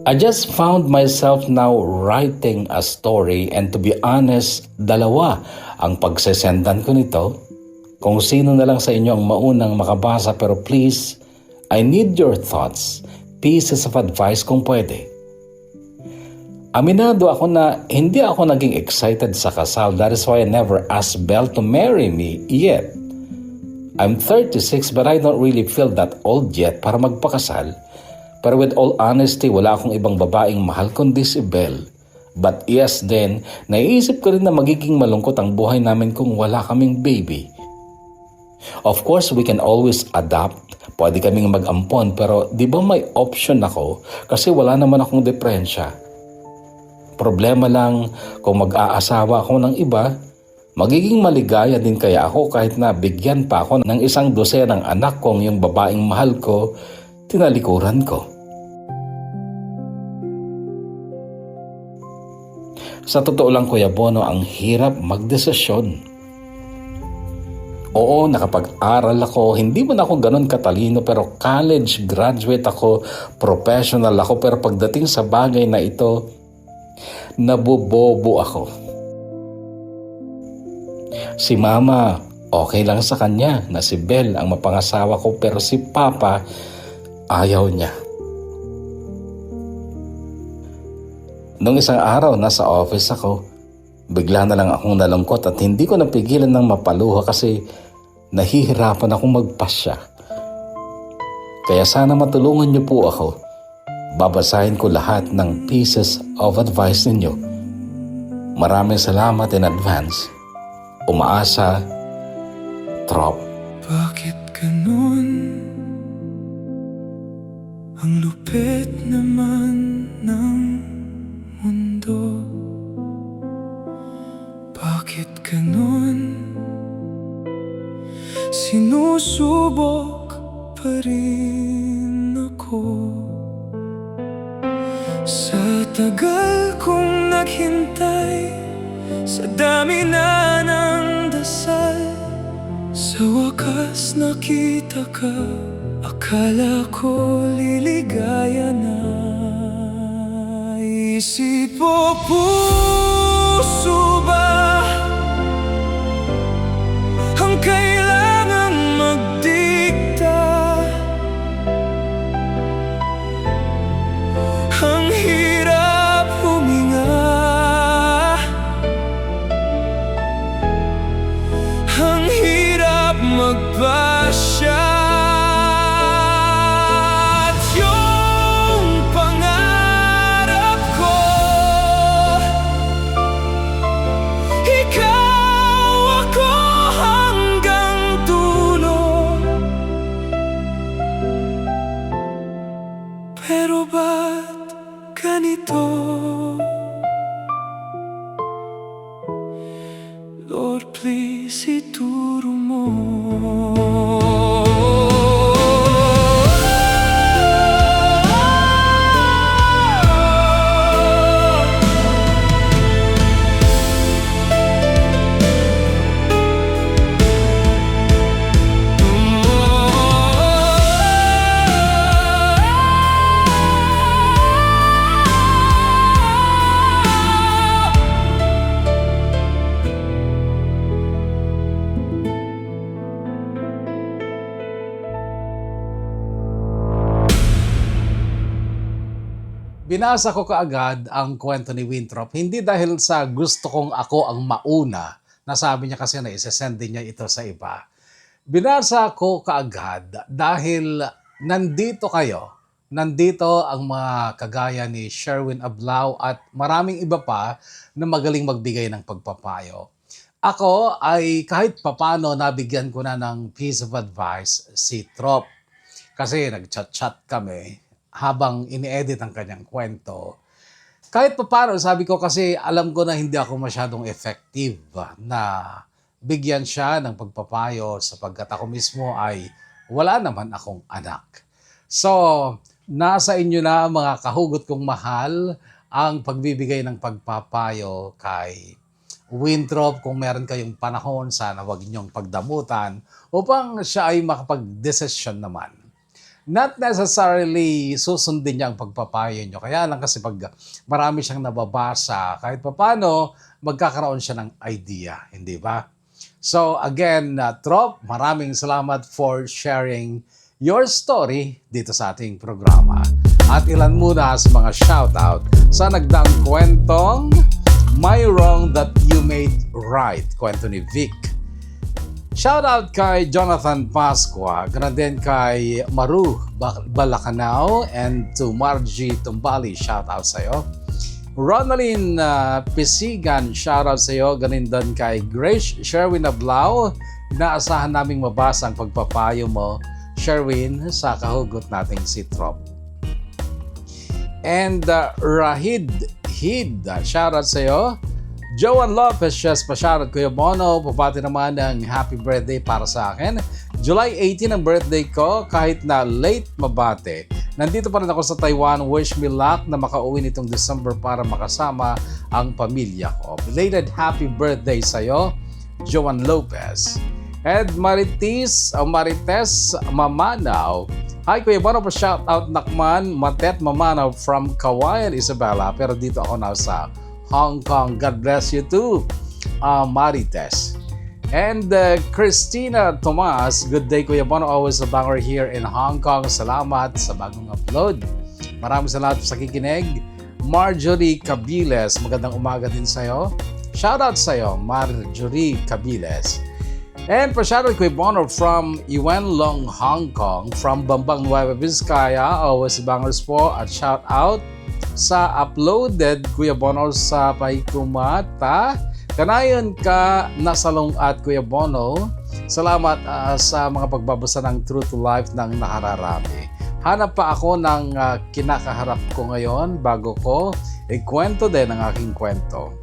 I just found myself now writing a story, and to be honest, dalawa ang pagsesendan ko nito. Kung sino na lang sa inyo ang maunang makabasa, pero please, I need your thoughts, pieces of advice kung pwede. Aminado ako na hindi ako naging excited sa kasal. That is why I never asked Belle to marry me yet. I'm 36 but I don't really feel that old yet para magpakasal. Pero with all honesty, wala akong ibang babaeng mahal kundi si Belle. But yes then, naiisip ko rin na magiging malungkot ang buhay namin kung wala kaming baby. Of course, we can always adapt. Pwede kaming mag-ampon, pero di ba may option ako kasi wala naman akong depresya. Problema lang, kung mag-aasawa ako ng iba, magiging maligaya din kaya ako kahit na bigyan pa ako ng 1 dosenang anak kung yung babaeng mahal ko, tinalikuran ko. Sa totoo lang, Kuya Bono, ang hirap magdesisyon. Oo, nakapag-aral ako, hindi man ako ganun katalino, pero college graduate ako, professional ako, pero pagdating sa bagay na ito, nabobobo ako. Si Mama, okay lang sa kanya na si Belle ang mapangasawa ko, pero si Papa, ayaw niya. Nung isang araw, nasa office ako, bigla na lang akong nalungkot at hindi ko napigilan ng mapaluha kasi nahihirapan akong magpasya. Kaya sana matulungan niyo po ako. Babasahin ko lahat ng pieces of advice ninyo. Maraming salamat in advance. Umaasa, Trop. Bakit ganun? Ang lupit naman ng mundo. Bakit ganun? Sinusubok pa rin ako sa tagal kong naghintay sa dami na ng dasal. Sa wakas nakita ka, akala ko liligaya na. Isip o puso ba ang kailangang magdikta? Ang hirap huminga, ang hirap magpasya. At yung pangarap ko, ikaw ako hanggang dulo. Pero ba't ganito? Lord, please ituro mo. Binasa ko kaagad ang kwento ni Winthrop, hindi dahil sa gusto kong ako ang mauna, nasabi niya kasi na isesend din niya ito sa iba. Binasa ko kaagad dahil nandito kayo, nandito ang mga kagaya ni Sherwin Ablao at maraming iba pa na magaling magbigay ng pagpapayo. Ako ay kahit papano nabigyan ko na ng piece of advice si Trop kasi nag-chat-chat kami habang ini-edit ang kanyang kwento. Kahit paano, sabi ko kasi alam ko na hindi ako masyadong effective na bigyan siya ng pagpapayo sapagkat ako mismo ay wala naman akong anak. So, nasa inyo na mga kahugot kong mahal ang pagbibigay ng pagpapayo kay Winthrop. Kung meron kayong panahon, sana wag niyong pagdamutan upang siya ay makapag-desisyon naman. Not necessarily susundin niya ang pagpapayo nyo. Kaya lang kasi pag marami siyang nababasa, kahit papano, magkakaroon siya ng idea. Hindi ba? So again, Trop, maraming salamat for sharing your story dito sa ating programa. At ilan muna sa mga shoutout sa nagdaang kwentong My Wrong That You Made Right, kwento ni Vic. Shoutout kay Jonathan Pasqua, ganoon din kay Maru Balacanao and to Margie Tumbali, shoutout sa'yo. Ronaldine Pisigan, shoutout sa'yo, ganoon din kay Grace Sherwin Ablao. Inaasahan naming mabasa ang pagpapayo mo, Sherwin, sa kahugot nating si Trop. And Rahid Hid, shoutout sa'yo. Joan Lopez, just pa-shoutout Kuya Bono. Pabati naman ng happy birthday para sa akin. July 18 ang birthday ko, kahit na late mabate. Nandito pa rin ako sa Taiwan. Wish me luck na makauwi nitong December para makasama ang pamilya ko. Belated happy birthday sa'yo, Joan Lopez. Ed Marites Mamanaw. Hi Kuya Bono, pa-shoutout Nakman Matet Mamanaw from Kawayan, Isabela. Pero dito ako na sa Hong Kong. God bless you too, Marites. And Christina Tomas, good day Kuya Bono, always a banger here in Hong Kong. Salamat sa bagong upload. Maraming salamat sa kikinig. Marjorie Cabiles, magandang umaga din sa'yo. Shoutout sa'yo, Marjorie Cabiles. And pa-shoutout Kuya Bono from Yuanlong, Hong Kong, from Bambang Nueva Vizcaya, always a bangers po, at shoutout sa uploaded Kuya Bono sa Paikumata. Kanayon ka nasalong at Kuya Bono. Salamat sa mga pagbabasa ng True to Life ng nakararami. Hanap pa ako ng kinakaharap ko ngayon bago ko ikwento din ang aking kwento.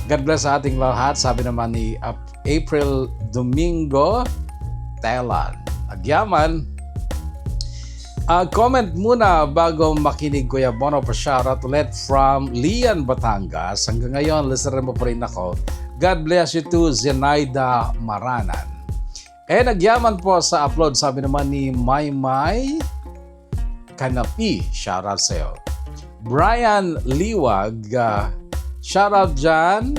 God bless sa ating lahat, sabi naman ni April Domingo Telan. Agyaman. Comment muna bago makinig, Kuya Bono. Pa-shoutout ulit from Lian, Batangas. Hanggang ngayon, listener mo pa rin ako. God bless you too, Zenaida Maranan. Nagyaman po sa upload, sabi naman ni Maymay Kanapi. Shoutout sa'yo. Brian Liwag. Shoutout dyan.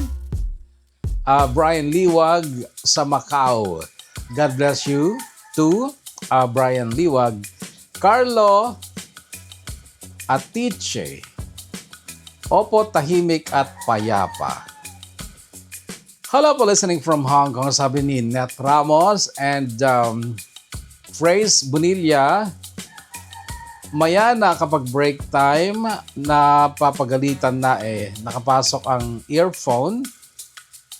Brian Liwag sa Macau. God bless you too, Brian Liwag. Carlo Atiche. Opo, tahimik at payapa. Hello po, listening from Hong Kong. Sabi ni Net Ramos and Phrase Bonilla. Maya na kapag break time, napapagalitan na nakapasok ang earphone.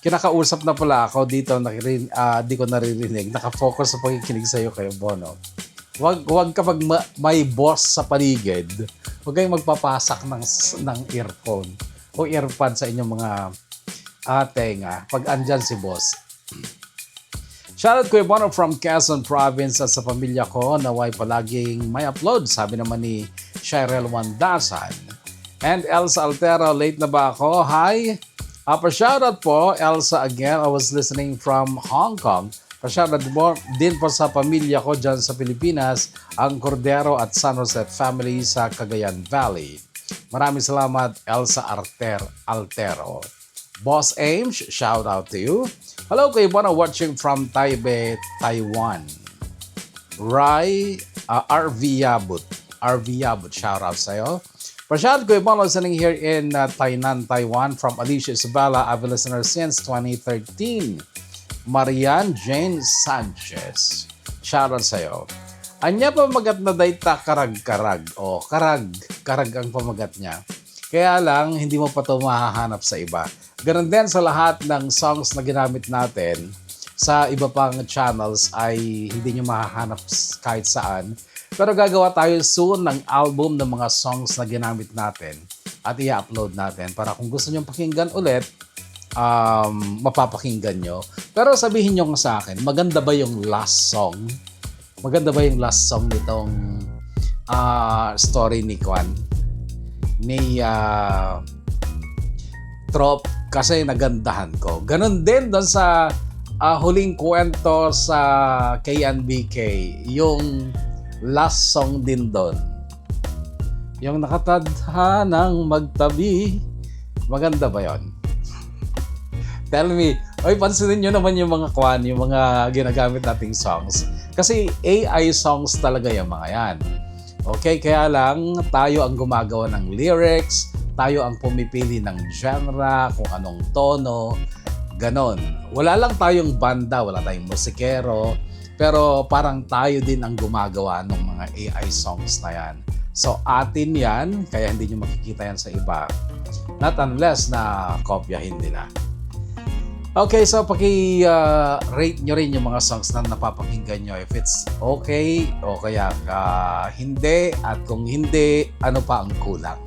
Kinakausap na pala ako dito, di ko naririnig. Nakafocus sa pakikinig sa iyo, Kuya Bono. Huwag kapag may boss sa paligid, huwag kayong magpapasak ng earphone o earpod sa inyong mga tenga pag andyan si boss. Shoutout Kuya Bono from Quezon Province at sa pamilya ko naway palaging may upload, sabi naman ni Cheryl Wandasan. And Elsa Altero, late na ba ako? Hi! Pa-shoutout po, Elsa again. I was listening from Hong Kong. Pa-shoutout din po sa pamilya ko dyan sa Pilipinas, ang Cordero at San Jose family sa Cagayan Valley. Maraming salamat, Elsa Altero. Boss Ames, shout out to you. Hello, Kuya Bono, watching from Taipei, Taiwan. RV Yabut, shout out sa'yo. Pa-shoutout Kuya Bono, listening here in Tainan, Taiwan from Alicia Isabella, avid listener since 2013. Marian Jane Sanchez. Shoutout sa'yo. Anya pamagat na dayta karag-karag. Karag ang pamagat niya. Kaya lang, hindi mo pa ito mahahanap sa iba. Ganun din sa lahat ng songs na ginamit natin sa iba pang channels ay hindi nyo mahahanap kahit saan. Pero gagawa tayo soon ng album ng mga songs na ginamit natin at i-upload natin para kung gusto nyo pakinggan ulit, mapapakinggan nyo. Pero sabihin nyo nga sa akin, maganda ba yung last song? Maganda ba yung last song nitong story ni Kwan? Ni Trop, kasi nagandahan ko. Ganon din doon sa huling kwento sa KNBK, yung last song din doon. Yung nakatadhanang magtabi. Maganda ba yon? Tell me, pansinin nyo naman yung mga kwan, yung mga ginagamit nating songs. Kasi AI songs talaga yung mga yan. Okay, kaya lang tayo ang gumagawa ng lyrics, tayo ang pumipili ng genre, kung anong tono, ganon. Wala lang tayong banda, wala tayong musikero, pero parang tayo din ang gumagawa ng mga AI songs na yan. So atin yan, kaya hindi nyo makikita yan sa iba. Not unless na kopyahin nila. Okay, so paki-rate nyo rin yung mga songs na napapakinggan nyo. If it's okay, o kaya hindi, at kung hindi, ano pa ang kulang.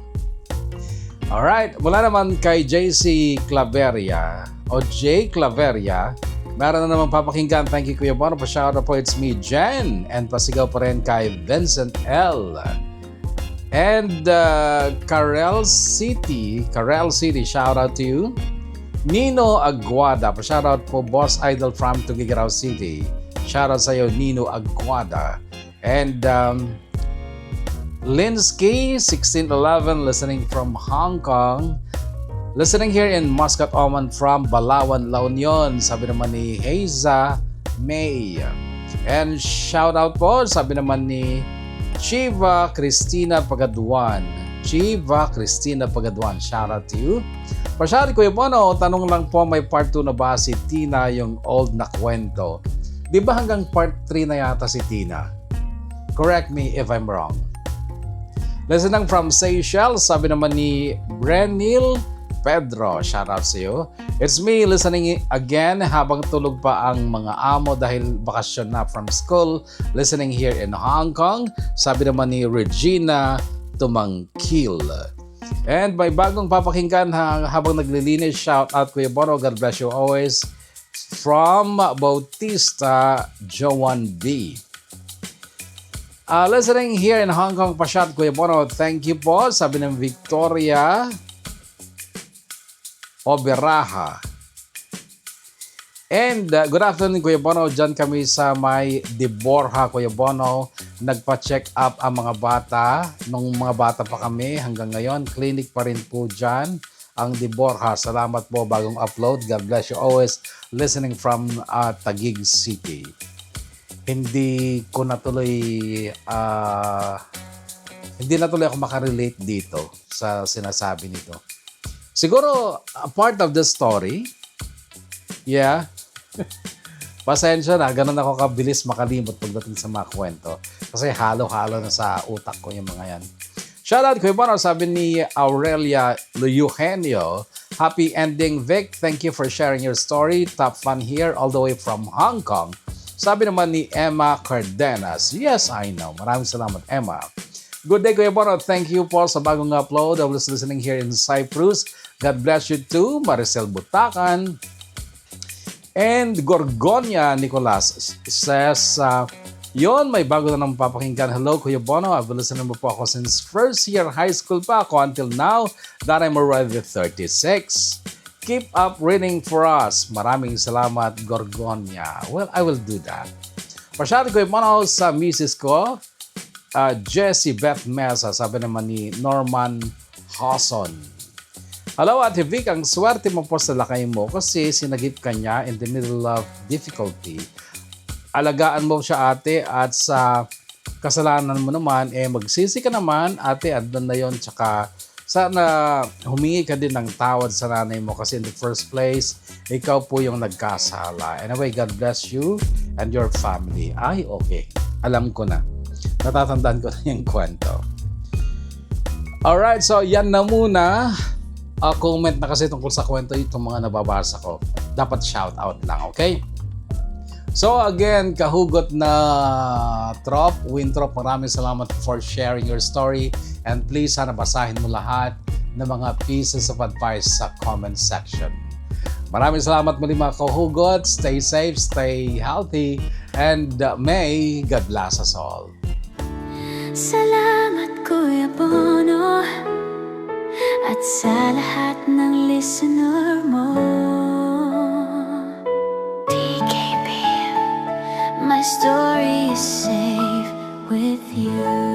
Alright, mula naman kay JC Claveria, o J. Claveria, meron na naman papakinggan. Thank you, Kuya Bono. Pa-shoutout po, it's me, Jen. And pasigaw pa rin kay Vincent L. And Carel City, shoutout to you. Nino Aguada, pa-shoutout po, Boss Idol from Tuguegarao City. Shoutout sa'yo, Nino Aguada. And Linsky, 1611, listening from Hong Kong. Listening here in Muscat, Oman from Balawan, La Union. Sabi naman ni Heiza May. And shoutout po, sabi naman ni Chiva Cristina Pagaduan. Shoutout to you. Pa-shoutout Kuya Bono, tanong lang po, may part 2 na ba si Tina, yung old na kwento? Di ba hanggang part 3 na yata si Tina? Correct me if I'm wrong. Listening from Seychelles, sabi naman ni Brenil Pedro, shoutout sa iyo. It's me listening again habang tulog pa ang mga amo dahil bakasyon na from school. Listening here in Hong Kong, sabi naman ni Regina Tumangkil. And may bagong papakinggan habang naglilinis. Shout out Kuya Bono, God bless you always. From Bautista Joan B. Listening here in Hong Kong, Pashat, Kuya Bono. Thank you po. Sabi ng Victoria Oberaha. And good afternoon, Kuya Bono. Diyan kami sa may De Borja, Kuya Bono. Nagpa-check up ang mga bata. Nung mga bata pa kami hanggang ngayon. Clinic pa rin po dyan ang De Borja. Salamat po, bagong upload. God bless you always. Listening from Taguig City. Hindi natuloy ako makarelate dito sa sinasabi nito. Siguro, a part of the story, yeah, pasensya na, ganun ako kabilis makalimot pagdating sa mga kwento. Kasi halo-halo na sa utak ko yung mga yan. Shoutout, Kuya Bono, sabi ni Aurelia Eugenio, happy ending, Vic. Thank you for sharing your story. Top fun here all the way from Hong Kong. Sabi naman ni Emma Cardenas, yes, I know. Maraming salamat, Emma. Good day, Kuya Bono. Thank you po sa bagong upload. I was listening here in Cyprus. God bless you too, Maricel Butakan. And Gorgonia Nicolas says, yon, may bago na nang papakinggan. Hello, Kuya Bono. I've been listening mo po ako since first year high school pa ako until now that I'm already 36. Keep up reading for us. Maraming salamat, Gorgonia. Well, I will do that. Pasyari, Kuya Bono, sa misis ko, Jessie Beth Mesa, sabi naman ni Norman Hawson. Hello, Ate Vic, ang swerte mo po sa lakay mo kasi sinagip ka niya in the middle of difficulty. Alagaan mo siya, ate, at sa kasalanan mo naman, magsisi ka naman, ate, andun na yon. Tsaka sana humingi ka din ng tawad sa nanay mo kasi in the first place, ikaw po yung nagkasala. Anyway, God bless you and your family. Ay, okay. Alam ko na. Natatandaan ko na yung kwento. Alright, so yan na muna. Comment na kasi tungkol sa kwento itong mga nababasa ko. Dapat shout out lang, okay? So again, kahugot na Trop, Wintrop, maraming salamat for sharing your story. And please, sana basahin mo lahat ng mga pieces of advice sa comment section. Maraming salamat muli mga kahugot. Stay safe, stay healthy, and may God bless us all. Salamat, Kuya Bono, at sa lahat ng listener mo. TKP, my story is safe with you.